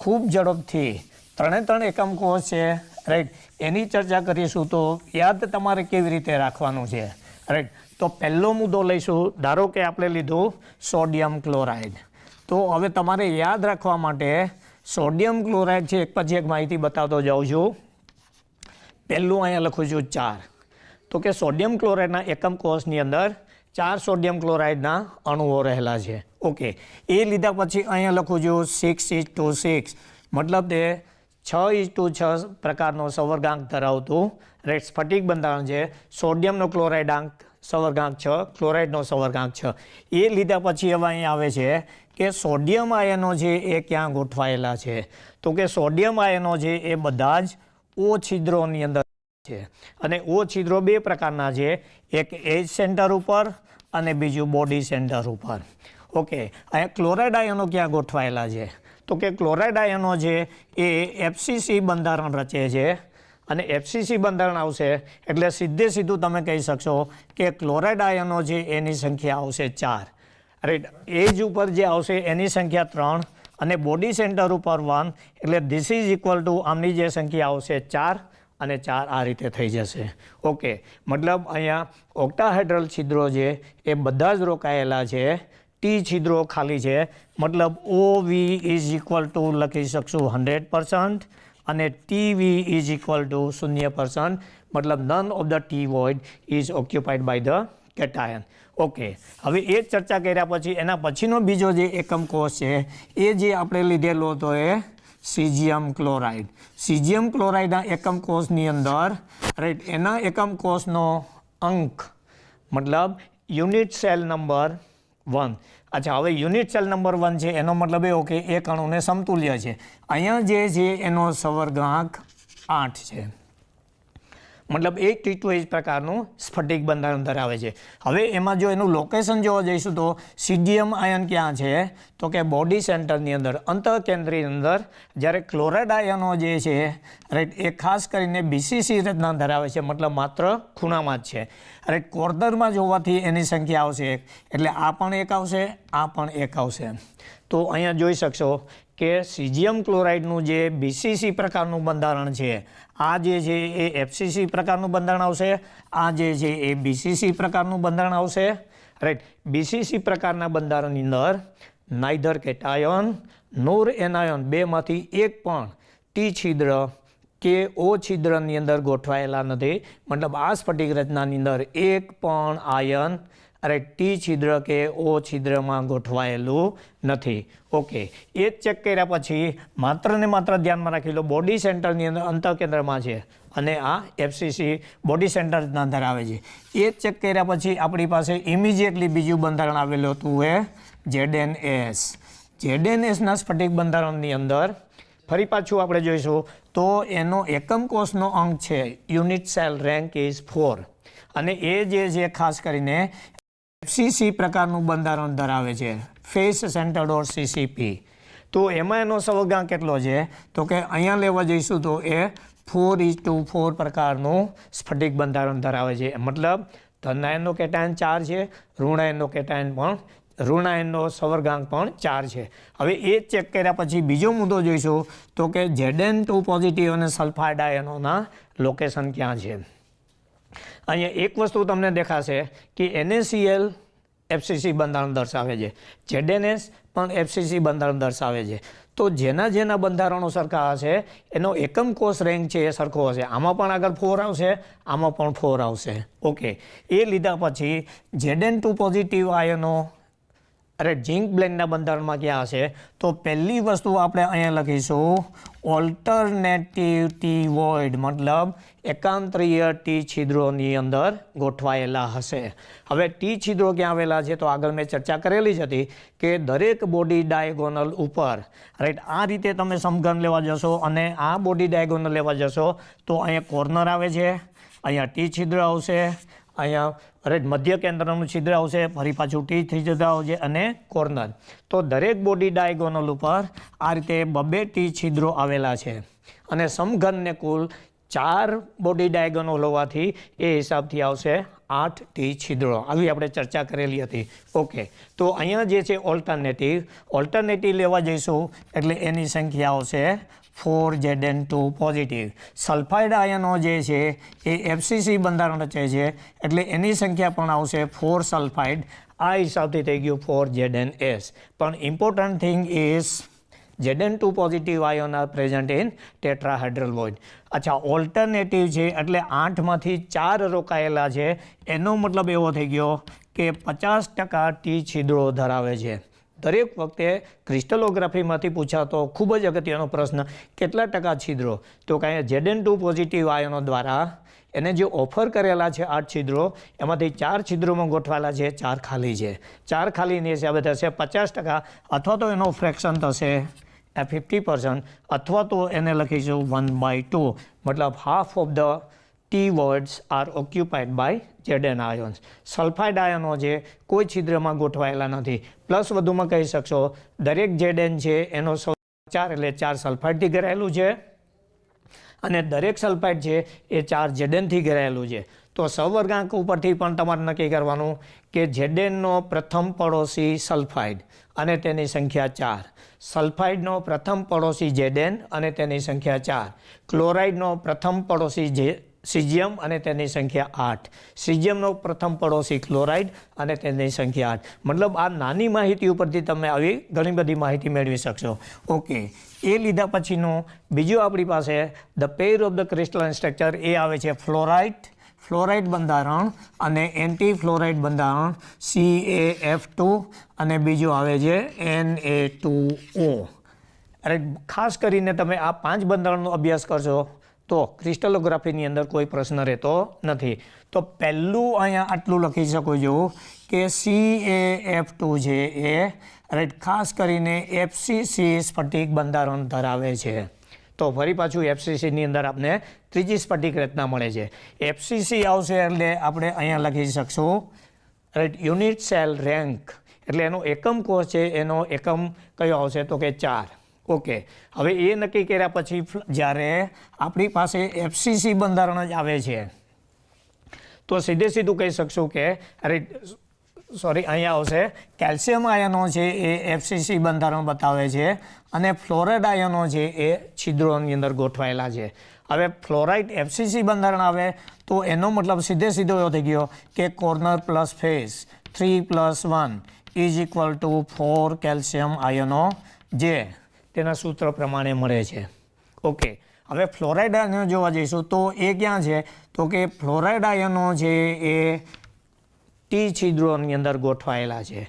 ખૂબ ઝડપથી 3 એકમ કોષ છે રાઈટ એની ચર્ચા કરીશું તો યાદ તમારે કેવી રીતે રાખવાનું છે રાઈટ. તો પહેલો મુદ્દો લઈશું. ધારો કે આપણે લીધું સોડિયમ ક્લોરાઇડ. તો હવે તમારે યાદ રાખવા માટે સોડિયમ ક્લોરાઇડ છે એક પછી એક માહિતી બતાવતો જાઉં છું. પહેલું અહીંયા લખું છું 4. તો કે સોડિયમ ક્લોરાઇડના એકમ કોષની અંદર 4 સોડિયમ ક્લોરાઇડના અણુઓ રહેલા છે. ઓકે એ લીધા પછી અહીંયા લખું છું 6:6 મતલબ તે 6:6 પ્રકારનો સંવર્ગાંક ધરાવતું રેડ સ્ફટિક બંધારણ છે. સોડિયમનો ક્લોરાઇડાંક સંવર્ગાંક 6, ક્લોરાઇડનો સંવર્ગાંક 6. એ લીધા પછી હવે અહીં આવે છે કે સોડિયમ આયનો છે એ ક્યાં ગોઠવાયેલા છે. તો કે સોડિયમ આયનો છે એ બધા જ ઓ છિદ્રોની અંદર છે અને ઓ છિદ્રો 2 પ્રકારના છે, એક એજ સેન્ટર ઉપર અને બીજું બોડી સેન્ટર ઉપર. ઓકે અહીંયા ક્લોરાઇડ આયનો ક્યાં ગોઠવાયેલા છે તો કે ક્લોરાઇડ આયનો છે એ FCC બંધારણ રચે છે અને FCC બંધારણ આવશે એટલે સીધું તમે કહી શકશો કે ક્લોરાઇડ આયનો છે એની સંખ્યા આવશે 4 રાઈટ. એજ ઉપર જે આવશે એની સંખ્યા 3 અને બોડી સેન્ટર ઉપર 1 એટલે ધીસ ઇઝ ઇક્વલ ટુ આમની જે સંખ્યા આવશે 4 અને 4 આ રીતે થઈ જશે. ઓકે મતલબ અહીંયા ઓક્ટાહાઇડ્રલ છિદ્રો છે એ બધા જ રોકાયેલા છે, ટી છિદ્રો ખાલી છે. મતલબ OV ઇઝ ઇક્વલ ટુ લખી શકશું 100% અને TV ઇઝ ઇક્વલ ટુ 0%. મતલબ none of the T void is occupied by the cation. Okay, હવે એ ચર્ચા કર્યા પછી એના પછીનો બીજો જે એકમ કોષ છે એ જે આપણે લીધેલો હતો એ સીઝિયમ ક્લોરાઇડ. સીઝિયમ ક્લોરાઇડના એકમ કોષની અંદર રાઈટ એના એકમ કોષનો અંક મતલબ યુનિટ સેલ નંબર 1. અચ્છા, હવે યુનિટ સેલ નંબર 1 છે એનો મતલબ એવો કે એ અણુને સમતુલ્ય છે. અહીંયા જે છે એનો સવર્ગાંક 8 છે, મતલબ એક T2H પ્રકારનું સ્ફટિક બંધારણ ધરાવે છે. હવે એમાં જો એનું લોકેશન જોવા જઈશું તો સીઝિયમ આયન ક્યાં છે તો કે બોડી સેન્ટરની અંદર, અંતઃકેન્દ્રની અંદર, જ્યારે ક્લોરાઇડ આયનો જે છે રાઈટ એ ખાસ કરીને BCC રચના ધરાવે છે, મતલબ માત્ર ખૂણામાં જ છે. રાઈટ કોર્નરમાં જોવાથી એની સંખ્યા આવશે 1, એટલે આ પણ 1 આવશે, આ પણ 1 આવશે. તો અહીંયા જોઈ શકશો કે સીઝિયમ ક્લોરાઇડનું જે BCC પ્રકારનું બંધારણ છે આ જે છે એ FCC પ્રકારનું બંધારણ આવશે, આ જે છે એ BCC પ્રકારનું બંધારણ આવશે. રાઈટ, BCC પ્રકારના બંધારણની અંદર નાઇધર કેટાયન નોર એનાયન બેમાંથી એક પણ ટી છિદ્ર કે ઓ છિદ્રની અંદર ગોઠવાયેલા નથી. મતલબ આ સ્ફટિક રચનાની અંદર એક પણ આયન રાઈટ ટી છિદ્ર કે ઓ છિદ્રમાં ગોઠવાયેલું નથી. ઓકે, એ જ ચેક કર્યા પછી માત્ર ને માત્ર ધ્યાનમાં રાખી લો બોડી સેન્ટરની અંદર અંતઃકેન્દ્રમાં છે અને આ FCC બોડી સેન્ટરના ધરાવે છે. એ જ ચેક કર્યા પછી આપણી પાસે ઇમિડિયેટલી બીજું બંધારણ આવેલું હતું એ ZNS. ZNSના સ્ફટિક બંધારણની અંદર ફરી પાછું આપણે જોઈશું તો એનો એકમ કોષનો અંક છે યુનિટ સેલ રેન્ક ઇઝ 4 અને એ જે છે ખાસ કરીને FCC પ્રકારનું બંધારણ ધરાવે છે, ફેસ સેન્ટર્ડ ઓર CCP. તો એમાં એનો સવર્ગાંક કેટલો છે તો કે અહીંયા લેવા જઈશું તો એ 4:4 પ્રકારનું સ્ફટિક બંધારણ ધરાવે છે. મતલબ ધન આયનનો કેટાયન 4 છે, ઋણ આયનનો કેટાયન પણ ઋણ આયનનો સવર્ગાંક પણ 4 છે. હવે એ ચેક કર્યા પછી બીજો મુદ્દો જોઈશું તો કે Zn2 પોઝિટિવ અને સલ્ફાઇડ આયનોના લોકેશન ક્યાં છે. અહીંયા એક વસ્તુ તમને દેખાશે કે NaCl FCC બંધારણ દર્શાવે છે, ZNS પણ FCC બંધારણ દર્શાવે છે. તો જેના બંધારણો સરખા હશે એનો એકમ કોષ રેન્ક છે એ સરખો હશે. આમાં પણ આગળ 4 આવશે, આમાં પણ 4 આવશે. ઓકે, એ લીધા પછી Zn2 પોઝિટિવ આયનો ઝિંક બ્લેન્ડના બંધારણમાં ક્યાં હશે તો પહેલી વસ્તુ આપણે અહીંયા લખીશું ઓલ્ટરનેટિવ ટી વોઇડ, મતલબ એકાંતરીય ટી છિદ્રોની અંદર ગોઠવાયેલા હશે. હવે ટી છિદ્રો ક્યાં આવેલા છે તો આગળ મેં ચર્ચા કરેલી જ હતી કે દરેક બોડી ડાયગોનલ ઉપર રાઈટ આ રીતે તમે સમઘન લેવા જશો અને આ બોડી ડાયગોનલ લેવા જશો તો અહીંયા કોર્નર આવે છે, અહીંયા ટી છિદ્ર આવશે, અહીંયા રાઈટ મધ્ય કેન્દ્રનું છિદ્ર આવશે, ફરી પાછું ટી છિદ્ર આવશે અને કોર્નર. તો દરેક બોડી ડાયગોનલ ઉપર આ રીતે 2 ટી છિદ્રો આવેલા છે અને સમઘનને કુલ 4 બોડી ડાયગોનલ હોવાથી એ હિસાબથી આવશે 8 ટી છિદ્રો. આવી આપણે ચર્ચા કરેલી હતી. ઓકે, તો અહીંયા જે છે ઓલ્ટરનેટિવ લેવા જઈશું એટલે એની સંખ્યા આવશે 4 Zn2 પોઝિટિવ. સલ્ફાઇડ આયનો જે છે એ FCC બંધારણ રચે છે એટલે એની સંખ્યા પણ આવશે 4 સલ્ફાઇડ. આ હિસાબથી થઈ ગયું 4 ZNS. પણ important thing is Zn2 positive ion are present in tetrahedral void. અચ્છા, ઓલ્ટરનેટિવ છે એટલે 8માંથી 4 રોકાયેલા છે. એનો મતલબ એવો થઈ ગયો કે 50% ટી છિદ્રો ધરાવે છે. દરેક વખતે ક્રિસ્ટલોગ્રાફીમાંથી પૂછાતો ખૂબ જ અગત્યનો પ્રશ્ન કેટલા ટકા છિદ્રો તો કાંઈ Zn2 પોઝિટિવ આયનો દ્વારા એને જે ઓફર કરેલા છે 8 છિદ્રો એમાંથી 4 છિદ્રોમાં ગોઠવાયેલા છે, 4 ખાલી છે. 4 ખાલીની હિસાબે થશે 50% અથવા તો એનો ફ્રેક્શન થશે 50% અથવા તો એને લખીશું 1/2, મતલબ half of the T voids are occupied by Zn ions. Sulphide આયનો છે કોઈ છિદ્રમાં ગોઠવાયેલા નથી. પ્લસ વધુમાં કહી શકશો દરેક Zn છે એનો 4 એટલે 4 સલ્ફાઇડથી ઘેરાયેલું છે અને દરેક સલ્ફાઇડ છે એ 4 Znથી ઘેરાયેલું છે. તો સવર્ગાંક ઉપરથી પણ તમારે નક્કી કરવાનું કે Znનો પ્રથમ પડોશી સલ્ફાઇડ અને તેની સંખ્યા 4, સલ્ફાઇડનો પ્રથમ પડોશી Zn અને તેની સંખ્યા 4, ક્લોરાઇડનો પ્રથમ પડોશી સિઝિયમ અને તેની સંખ્યા 8. સિઝિયમનો પ્રથમ પડોશી ક્લોરાઇડ અને તેની સંખ્યા 8. મતલબ આ નાની માહિતી ઉપરથી તમે આવી ઘણી બધી માહિતી મેળવી શકશો. ઓકે, એ લીધા પછીનું બીજું આપણી પાસે the pair of the crystalline structure એ આવે છે ફ્લોરાઇડ બંધારણ અને એન્ટી ફ્લોરાઇડ બંધારણ CaF2 અને બીજું આવે છે Na2O. અરે ખાસ કરીને તમે આ 5 બંધારણનો અભ્યાસ કરશો તો ક્રિસ્ટલોગ્રાફીની અંદર કોઈ પ્રશ્ન રહેતો નથી. તો પહેલું અહીંયા આટલું લખી શકો છો કે CaF2 છે એ રાઈટ ખાસ કરીને FCC સ્ફટિક બંધારણ ધરાવે છે. તો ફરી પાછું FCCની અંદર આપણે ત્રીજી સ્ફટિક રચના મળે છે. FCC આવશે એટલે આપણે અહીંયા લખી શકશું રાઈટ યુનિટ સેલ રેન્ક, એટલે એનો એકમ કોષ છે એનો એકમ કયો આવશે તો કે 4. ઓકે, હવે એ નક્કી કર્યા પછી જ્યારે આપણી પાસે FCC બંધારણ જ આવે છે તો સીધું કહી શકશું કે અહીંયા આવશે કેલ્શિયમ આયનો છે એ FCC બંધારણ બતાવે છે અને ફ્લોરાઇડ આયનો છે એ છિદ્રોની અંદર ગોઠવાયેલા છે. હવે ફ્લોરાઇડ FCC બંધારણ આવે તો એનો મતલબ સીધો એવો થઈ ગયો કે corner plus face 3+1 is equal two 4 calcium આયનો જે તેના સૂત્ર પ્રમાણે મળે છે. ઓકે, હવે ફ્લોરાઇડ આયનો જોવા જઈશું તો એ ક્યાં છે તો કે ફ્લોરાઇડ આયનો છે એ T છિદ્રોની અંદર ગોઠવાયેલા છે.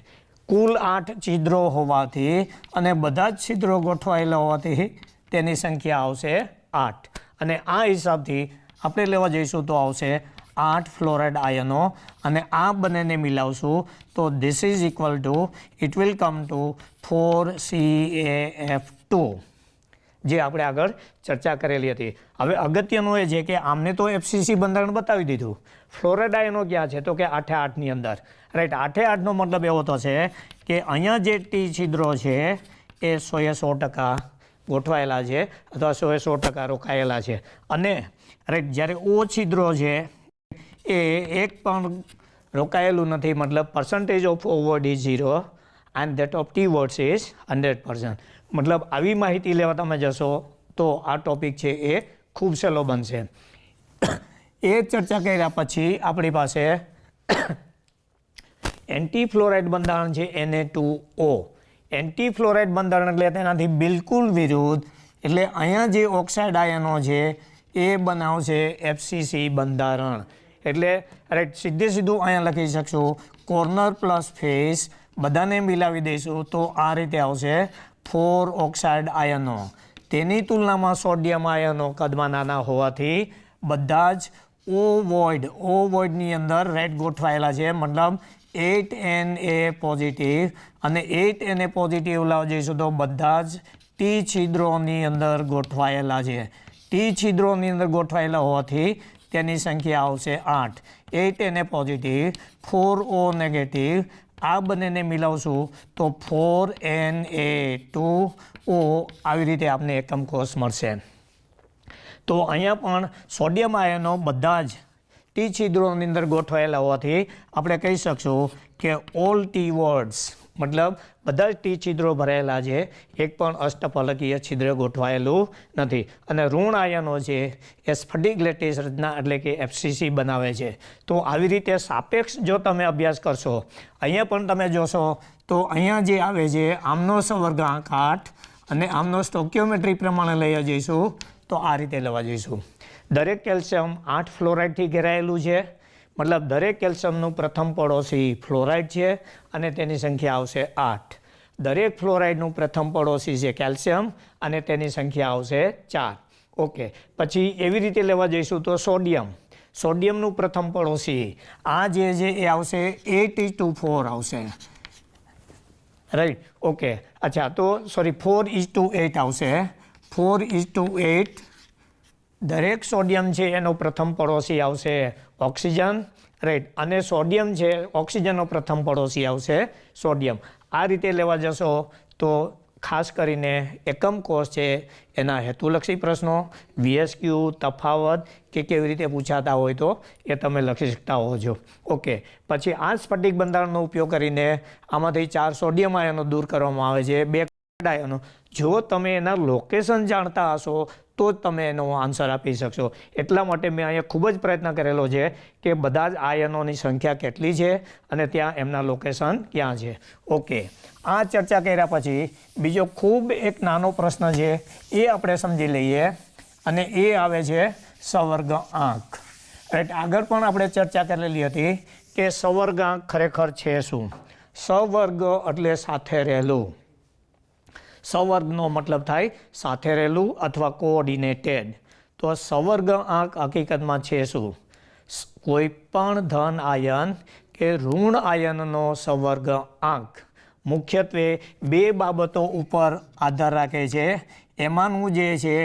કુલ 8 છિદ્રો હોવાથી અને બધા જ છિદ્રો ગોઠવાયેલા હોવાથી તેની સંખ્યા આવશે 8 અને આ હિસાબથી આપણે લેવા જઈશું તો આવશે 8 ફ્લોરાઇડ આયનો અને આ બંનેને મિલાવશું તો this is equal to it will come to 4 CaF2 જે આપણે આગળ ચર્ચા કરેલી હતી. હવે અગત્યનું એ છે કે આમને તો FCC બંધારણ બતાવી દીધું, ફ્લોરાઇડ આયનો ક્યાં છે તો કે 8-8ની અંદર રાઈટ. 8-8નો મતલબ એવો થશે કે અહીંયા જે T છિદ્રો છે એ 100% ગોઠવાયેલા છે અથવા 100% રોકાયેલા છે અને રાઈટ જ્યારે O છિદ્રો છે એ એક પણ રોકાયેલું નથી, મતલબ percentage of O word is 0 and that of T words is 100%. મતલબ આવી માહિતી લેવા તમે જશો તો આ ટોપિક છે એ ખૂબ સહેલો બનશે. એ ચર્ચા કર્યા પછી આપણી પાસે એન્ટી ફ્લોરાઇડ બંધારણ છે Na2O. એન્ટી ફ્લોરાઇડ બંધારણ એટલે તેનાથી બિલકુલ વિરુદ્ધ, એટલે અહીંયા જે ઓક્સાઇડ આયનો છે એ બનાવશે FCC બંધારણ. એટલે રાઈટ સીધું અહીંયા લખી શકશું કોર્નર પ્લસ ફેસ બધાને મિલાવી દઈશું તો આ રીતે આવશે 4 ઓક્સાઇડ આયનો. તેની તુલનામાં સોડિયમ આયનો કદમાં નાના હોવાથી બધા જ O વોઇડની અંદર રાઈટ ગોઠવાયેલા છે, મતલબ 8Na પોઝિટિવ અને 8Na પોઝિટિવ લાવવા જઈશું તો બધા જ T છિદ્રોની અંદર ગોઠવાયેલા છે. T છિદ્રોની અંદર ગોઠવાયેલા હોવાથી તેની સંખ્યા આવશે 8. 8Na પોઝિટિવ 4O નેગેટિવ આ બંનેને મિલાવશું તો 4Na2O આવી રીતે આપને એકમ કોષ મળશે. તો અહીંયા પણ સોડિયમ આયનો બધા જ T છિદ્રોની અંદર ગોઠવાયેલા હોવાથી આપણે કહી શકશું કે ઓલ T વર્ડ્સ મતલબ બધા જ T છિદ્રો ભરાયેલા છે, એક પણ અષ્ટફલકીય છિદ્ર ગોઠવાયેલું નથી. અને ઋણ આયનો છે એ સ્ફટિક લેટિસ રચના એટલે કે FCC બનાવે છે. તો આવી રીતે સાપેક્ષ જો તમે અભ્યાસ કરશો, અહીંયા પણ તમે જોશો તો અહીંયા જે આવે છે આમનો સંવર્ગાંક 8 અને આમનો સ્ટોક્યોમેટ્રી પ્રમાણે લઈ જઈશું તો આ રીતે લેવા જઈશું. દરેક કેલ્શિયમ 8 ફ્લોરાઇડથી ઘેરાયેલું છે, મતલબ દરેક કેલ્શિયમનું પ્રથમ પડોશી ફ્લોરાઇડ છે અને તેની સંખ્યા આવશે 8. દરેક ફ્લોરાઇડનું પ્રથમ પડોશી છે કેલ્શિયમ અને તેની સંખ્યા આવશે 4. ઓકે, પછી એવી રીતે લેવા જઈશું તો સોડિયમનું પ્રથમ પડોશી આ જે છે એ આવશે 8:4 આવશે રાઈટ. ઓકે, અચ્છા તો સોરી 4:8 આવશે. 4:8 દરેક સોડિયમ છે એનો પ્રથમ પડોશી આવશે ઓક્સિજન રાઈટ અને સોડિયમ છે ઓક્સિજનનો પ્રથમ પડોશી આવશે સોડિયમ. આ રીતે લેવા જશો તો ખાસ કરીને એકમ કોષ છે એના હેતુલક્ષી પ્રશ્નો VSQ તફાવત કે કેવી રીતે પૂછાતા હોય તો એ તમે લખી શકતા હો છો. ઓકે, પછી આ સ્ફટિક બંધારણનો ઉપયોગ કરીને આમાંથી 4 સોડિયમ આયનો દૂર કરવામાં આવે છે, 2 આયનો. જો તમે એના લોકેશન જાણતા હશો તો જ તમે એનો આન્સર આપી શકશો. એટલા માટે મેં અહીંયા ખૂબ જ પ્રયત્ન કરેલો છે કે બધા જ આયનોની સંખ્યા કેટલી છે અને ત્યાં એમના લોકેશન ક્યાં છે. ઓકે, આ ચર્ચા કર્યા પછી બીજો ખૂબ એક નાનો પ્રશ્ન છે એ આપણે સમજી લઈએ અને એ આવે છે સવર્ગાંક. રાઈટ, આગળ પણ આપણે ચર્ચા કરેલી હતી કે સવર્ગાંક ખરેખર છે શું. સવર્ગ એટલે સાથે રહેલું. સવર્ગનો મતલબ થાય સાથે રહેલું અથવા કોઓર્ડિનેટેડ. તો સવર્ગાંક હકીકતમાં છે શું? કોઈ પણ ધન આયન કે ઋણ આયનનો સવર્ગાંક મુખ્યત્વે બે બાબતો ઉપર આધાર રાખે છે. એમાંનું જે છે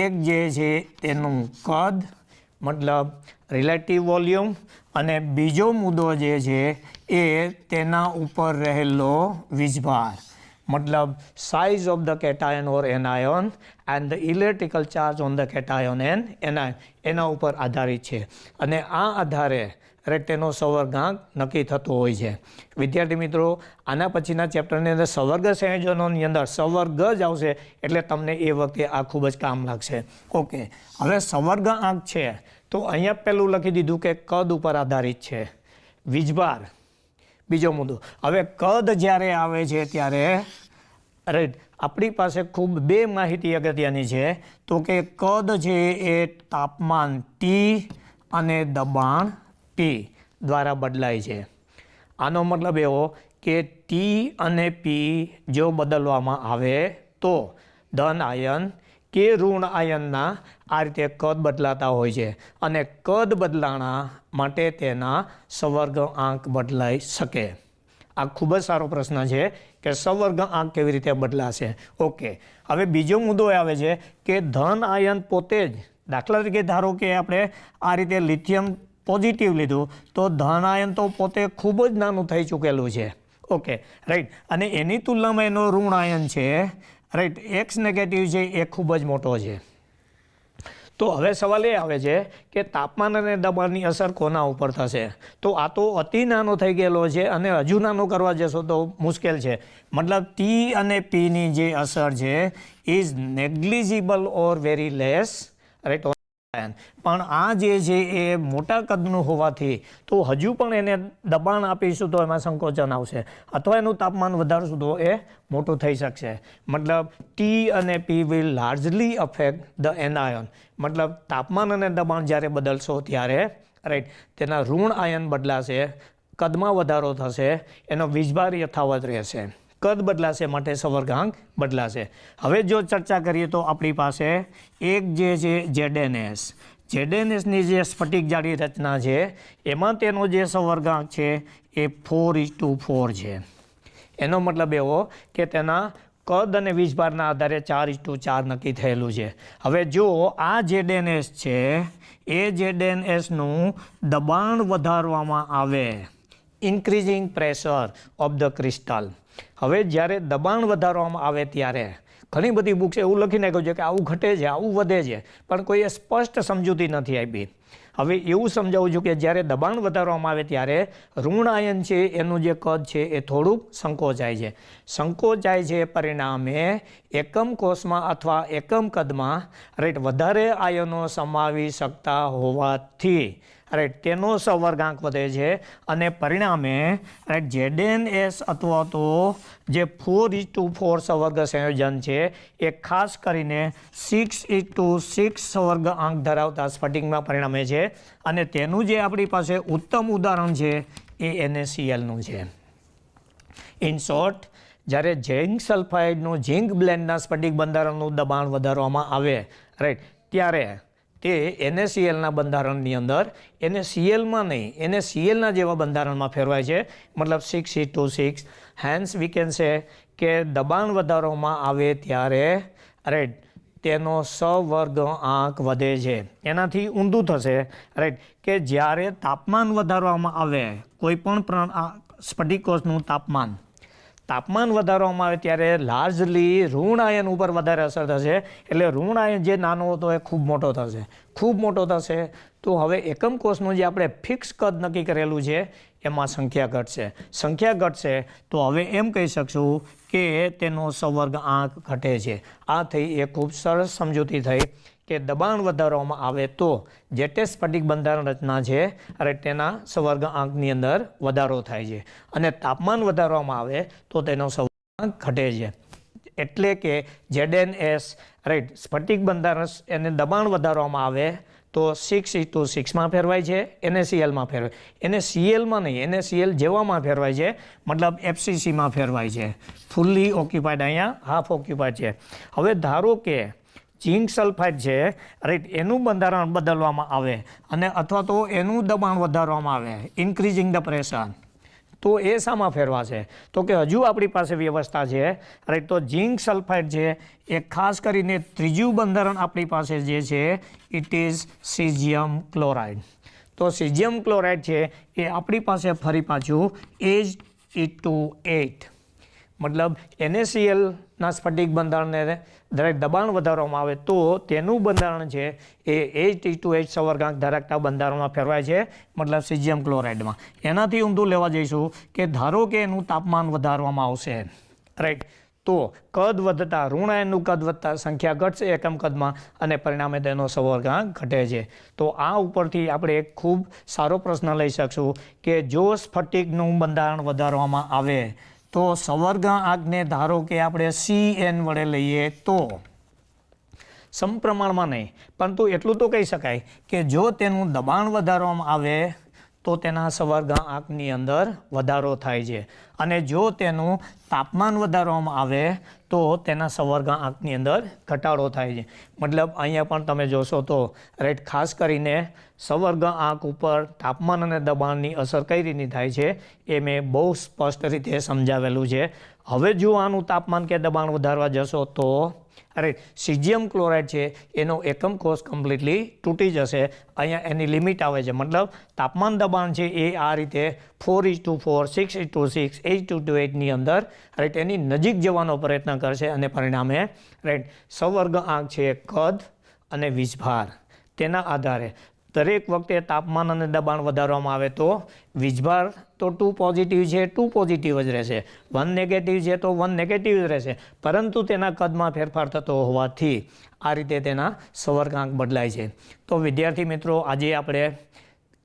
એક જે છે તેનું કદ મતલબ રિલેટિવ વોલ્યુમ અને બીજો મુદ્દો જે છે એ તેના ઉપર રહેલો વીજભાર મતલબ size of the cation or anion and the electrical charge on the cation and anion એના ઉપર આધારિત છે. અને આ આધારે તેનો સવર્ગાંક નક્કી થતો હોય છે. વિદ્યાર્થી મિત્રો, આના પછીના ચેપ્ટરની અંદર સવર્ગ સંયોજનોની અંદર સવર્ગ જ આવશે એટલે તમને એ વખતે આ ખૂબ જ કામ લાગશે. ઓકે, હવે સવર્ગાંક છે તો અહીંયા પહેલું લખી દીધું કે કદ ઉપર આધારિત છે. વીજભાર બીજો મુદ્દો. હવે કદ જ્યારે આવે છે ત્યારે રાઈટ આપણી પાસે ખૂબ બે માહિતી અગત્યની છે. તો કે કદ છે એ તાપમાન T અને દબાણ P દ્વારા બદલાય છે. આનો મતલબ એવો કે T અને P જો બદલવામાં આવે તો ધન આયન કે ઋણ આયનના આ રીતે કદ બદલાતા હોય છે અને કદ બદલાણા માટે તેના સવર્ગાંક બદલાઈ શકે. આ ખૂબ જ સારો પ્રશ્ન છે કે સવર્ગાંક કેવી રીતે બદલાશે. ઓકે, હવે બીજો મુદ્દો આવે છે કે ધન આયન પોતે જ, દાખલા તરીકે ધારો કે આપણે આ રીતે લિથિયમ પોઝિટિવ લીધું તો ધન આયન તો પોતે ખૂબ જ નાનું થઈ ચૂકેલું છે. ઓકે, રાઈટ, અને એની તુલનામાં એનો ઋણ આયન છે રાઈટ એક્સ નેગેટિવ છે એ ખૂબ જ મોટો છે. તો હવે સવાલ એ આવે છે કે તાપમાન અને દબાણની અસર કોના ઉપર થશે. તો આ તો અતિ નાનો થઈ ગયેલો છે અને હજુ નાનો કરવા જશો તો મુશ્કેલ છે. મતલબ T અને Pની જે અસર છે is negligible or very less right. પણ આ જે છે એ મોટા કદનું હોવાથી તો હજુ પણ એને દબાણ આપીશું તો એમાં સંકોચન આવશે અથવા એનું તાપમાન વધારશું તો એ મોટું થઈ શકશે. મતલબ T અને P will largely affect the anion. મતલબ તાપમાન અને દબાણ જ્યારે બદલશો ત્યારે રાઈટ તેના ઋણ આયન બદલાશે, કદમાં વધારો થશે, એનો વીજભાર યથાવત રહેશે. કદ બદલાશે માટે સવર્ગાંક બદલાશે. હવે જો ચર્ચા કરીએ તો આપણી પાસે એક જે છે ZnS. ZnSની જે સ્ફટિક જાડી રચના છે એમાં તેનો જે સવર્ગાંક છે એ 4:4 છે. એનો મતલબ એવો કે તેના કદ અને વીજભારના આધારે 4:4 નક્કી થયેલું છે. હવે જો આ ZnS છે એ ZnSનું દબાણ વધારવામાં આવે, increasing pressure of the crystal. હવે જ્યારે દબાણ વધારવામાં આવે ત્યારે ઘણી બધી બુક્સ એવું લખી નાખ્યું છે કે આવું ઘટે છે, આવું વધે છે, પણ કોઈએ સ્પષ્ટ સમજૂતી નથી આપી. હવે એવું સમજાવું છું કે જ્યારે દબાણ વધારવામાં આવે ત્યારે ઋણ આયન છે એનું જે કદ છે એ થોડુંક સંકોચાય છે. સંકોચાય છે પરિણામે એકમ કોષમાં અથવા એકમ કદમાં રાઈટ વધારે આયનો સમાવી શકતા હોવાથી રાઈટ તેનો સવર્ગાંક વધે છે અને પરિણામે રાઈટ ZnS અથવા તો જે 4:4 સવર્ગ સંયોજન છે એ ખાસ કરીને 6:6 સવર્ગાંક ધરાવતા સ્ફટિકમાં પરિણમે છે અને તેનું જે આપણી પાસે ઉત્તમ ઉદાહરણ છે એ NaClનું છે. ઇન શોર્ટ, જ્યારે ઝિંક સલ્ફાઇડનું ઝિંક બ્લેન્ડના સ્ફટિક બંધારણનું દબાણ વધારવામાં આવે રાઈટ ત્યારે તે NaClના બંધારણની અંદર NaClમાં નહીં NaClના જેવા બંધારણમાં ફેરવાય છે. મતલબ 6:6. હેન્સ વી કેન સે કે દબાણ વધારવામાં આવે ત્યારે રાઈટ તેનો સવર્ગાંક વધે છે. એનાથી ઊંધું થશે રાઈટ કે જ્યારે તાપમાન વધારવામાં આવે કોઈ પણ સ્ફટિકોષનું તાપમાન વધારવામાં આવે ત્યારે લાર્જલી ઋણ આયન ઉપર વધારે અસર થશે. એટલે ઋણ આયન જે નાનો હતો એ ખૂબ મોટો થશે. તો હવે એકમ કોષનું જે આપણે ફિક્સ કદ નક્કી કરેલું છે એમાં સંખ્યા ઘટશે તો હવે એમ કહી શકશું કે તેનો સંવર્ગ આંક ઘટે છે. આ થઈ એ ખૂબ સરસ સમજૂતી થઈ કે દબાણ વધારવામાં આવે તો જે તે સ્ફટિક બંધારણ રચના છે અરે તેના સંવર્ગ આંકની અંદર વધારો થાય છે અને તાપમાન વધારવામાં આવે તો તેનો સંવર્ગ આંક ઘટે છે. એટલે કે ZnS રાઈટ સ્ફટિક બંધારણ એને દબાણ વધારવામાં આવે તો 6:6માં ફેરવાય છે, NaClમાં ફેરવાય, NaClમાં નહીં, NaCl જેવામાં ફેરવાય છે, મતલબ FCCમાં ફેરવાય છે. ફૂલ્લી ઓક્યુપાઈડ અહીંયા હાફ ઓક્યુપાઈડ છે. હવે ધારો કે ઝીંક સલ્ફાઇડ છે રાઈટ એનું બંધારણ બદલવામાં આવે અને અથવા તો એનું દબાણ વધારવામાં આવે, ઇન્ક્રીઝિંગ ધ પ્રેશર, તો એ શામાં ફેરવાશે? તો કે હજુ આપણી પાસે વ્યવસ્થા છે રાઈટ. તો ઝીંક સલ્ફાઇડ છે એ ખાસ કરીને ત્રીજું બંધારણ આપણી પાસે જે છે ઇટ ઇઝ સીઝિયમ ક્લોરાઇડ. તો સીઝિયમ ક્લોરાઇડ છે એ આપણી પાસે ફરી પાછું H2O8 મતલબ NaClના સ્ફટિક બંધારણને દરેક દબાણ વધારવામાં આવે તો તેનું બંધારણ છે એ H2O8 સંવર્ગાંક ધરાવતા બંધારણમાં ફેરવાય છે, મતલબ સીઝિયમ ક્લોરાઇડમાં. એનાથી ઊંધું લેવા જઈશું કે ધારો કે એનું તાપમાન વધારવામાં આવશે રાઈટ, તો કદ વધતા ઋણાયનનું કદ વધતા સંખ્યા ઘટશે એકમ કદમાં અને પરિણામે તેનો સંવર્ગાંક ઘટે છે. તો આ ઉપરથી આપણે એક ખૂબ સારો પ્રશ્ન લઈ શકશું કે જો સ્ફટિકનું બંધારણ વધારવામાં આવે તો સંવર્ગાંકને ધારો કે આપણે CN વડે લઈએ તો સમપ્રમાણમાં નહીં, પરંતુ એટલું તો કહી શકાય કે જો તેનું દબાણ વધારવામાં આવે તો તેના સંવર્ગાંકની અંદર વધારો થાય છે અને જો તેનું તાપમાન વધારવામાં આવે તો તેના સંવર્ગાંકની અંદર ઘટાડો થાય છે. મતલબ અહીંયા પણ તમે જોશો તો રાઈટ ખાસ કરીને સંવર્ગાંક ઉપર તાપમાન અને દબાણની અસર કઈ રીતની થાય છે એ મેં બહુ સ્પષ્ટ રીતે સમજાવેલું છે. હવે જો આનું તાપમાન કે દબાણ વધારવા જશો તો રાઈટ સીઝિયમ ક્લોરાઇડ છે એનો એકમ કોષ કમ્પ્લીટલી તૂટી જશે. અહીંયા એની લિમિટ આવે છે, મતલબ તાપમાન દબાણ છે એ આ રીતે 4:4, 6:6, 8:8ની અંદર રાઈટ એની નજીક જવાનો પ્રયત્ન કરશે અને પરિણામે રાઈટ સંવર્ગાંક છે કદ અને વીજભાર તેના આધારે દરેક વખતે તાપમાન અને દબાણ વધારવામાં આવે તો વીજભાર તો 2 પોઝિટિવ છે 2 પોઝિટિવ જ રહેશે, 1 નેગેટિવ છે તો 1 નેગેટિવ જ રહેશે, પરંતુ તેના કદમાં ફેરફાર થતો હોવાથી આ રીતે તેના સંવર્ગાંક બદલાય છે. તો વિદ્યાર્થી મિત્રો આજે આપણે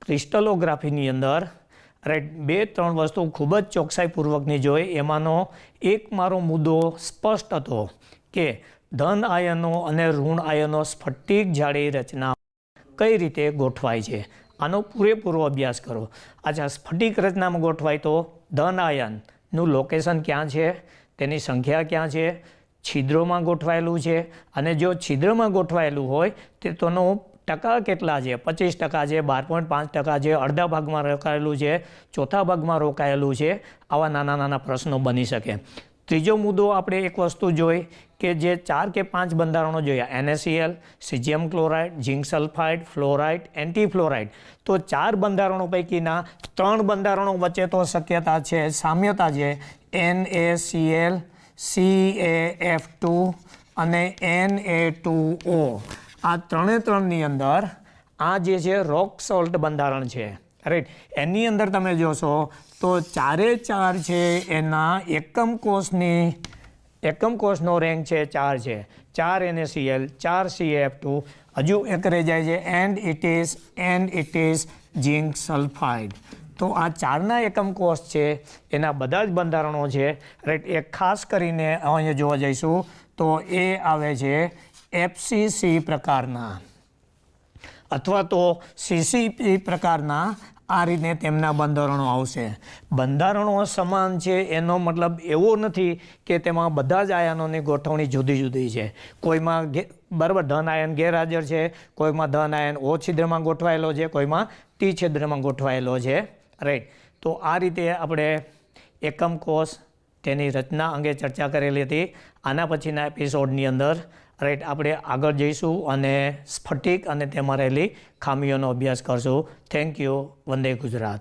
ક્રિસ્ટલોગ્રાફીની અંદર રાઈટ 2-3 વસ્તુ ખૂબ જ ચોકસાઈપૂર્વકની જોઈ. એમાંનો એક મારો મુદ્દો સ્પષ્ટ હતો કે ધન આયનો અને ઋણ આયનો સ્ફટિક જાળી રચના કઈ રીતે ગોઠવાય છે, આનો પૂરેપૂરો અભ્યાસ કરો. અચ્છા, સ્ફટિક રચનામાં ગોઠવાય તો ધન આયનનું લોકેશન ક્યાં છે, તેની સંખ્યા ક્યાં છે, છિદ્રોમાં ગોઠવાયેલું છે અને જો છિદ્રમાં ગોઠવાયેલું હોય તો તેનો ટકા કેટલા છે, 25% છે, 12.5% છે, અડધા ભાગમાં રોકાયેલું છે, ચોથા ભાગમાં રોકાયેલું છે. આવા નાના નાના પ્રશ્નો બની શકે. ત્રીજો મુદ્દો આપણે એક વસ્તુ જોઈ કે જે 4 કે 5 બંધારણો જોયા, NaCl, સીઝિયમ ક્લોરાઇડ, ઝીંક સલ્ફાઇડ, ફ્લોરાઇડ, એન્ટીફ્લોરાઇડ. તો 4 બંધારણો પૈકીના 3 બંધારણો વચ્ચે તો શક્યતા છે, સામ્યતા છે, NaCl, CaF2 અને Na2O. આ 3ની અંદર આ જે છે રોક સોલ્ટ બંધારણ છે રાઈટ, એની અંદર તમે જોશો તો 4 છે એના એકમ કોષનો રેન્ક છે 4 છે, 4 NaCl, 4 CaF2, હજુ એક રહી જાય છે and it is zinc sulphide. તો આ 4ના એકમ કોષ છે એના બધા જ બંધારણો છે રાઈટ. એ ખાસ કરીને અહીંયા જોવા જઈશું તો એ આવે છે FCC પ્રકારના અથવા તો CCP પ્રકારના. આ રીતે તેમના બંધારણો આવશે. બંધારણો સમાન છે એનો મતલબ એવો નથી કે તેમાં બધા જ આયનોની ગોઠવણી જુદી જુદી છે. કોઈમાં બરાબર ધન આયન ગેરહાજર છે, કોઈમાં ધન આયન O છિદ્રમાં ગોઠવાયેલો છે, કોઈમાં T છિદ્રમાં ગોઠવાયેલો છે રાઈટ. તો આ રીતે આપણે એકમ કોષ તેની રચના અંગે ચર્ચા કરેલી હતી. આના પછીના એપિસોડની અંદર રાઈટ આપણે આગળ જઈશું અને સ્ફટિક અને તેમાં રહેલી ખામીઓનો અભ્યાસ કરશું. Thank you. વંદે ગુજરાત.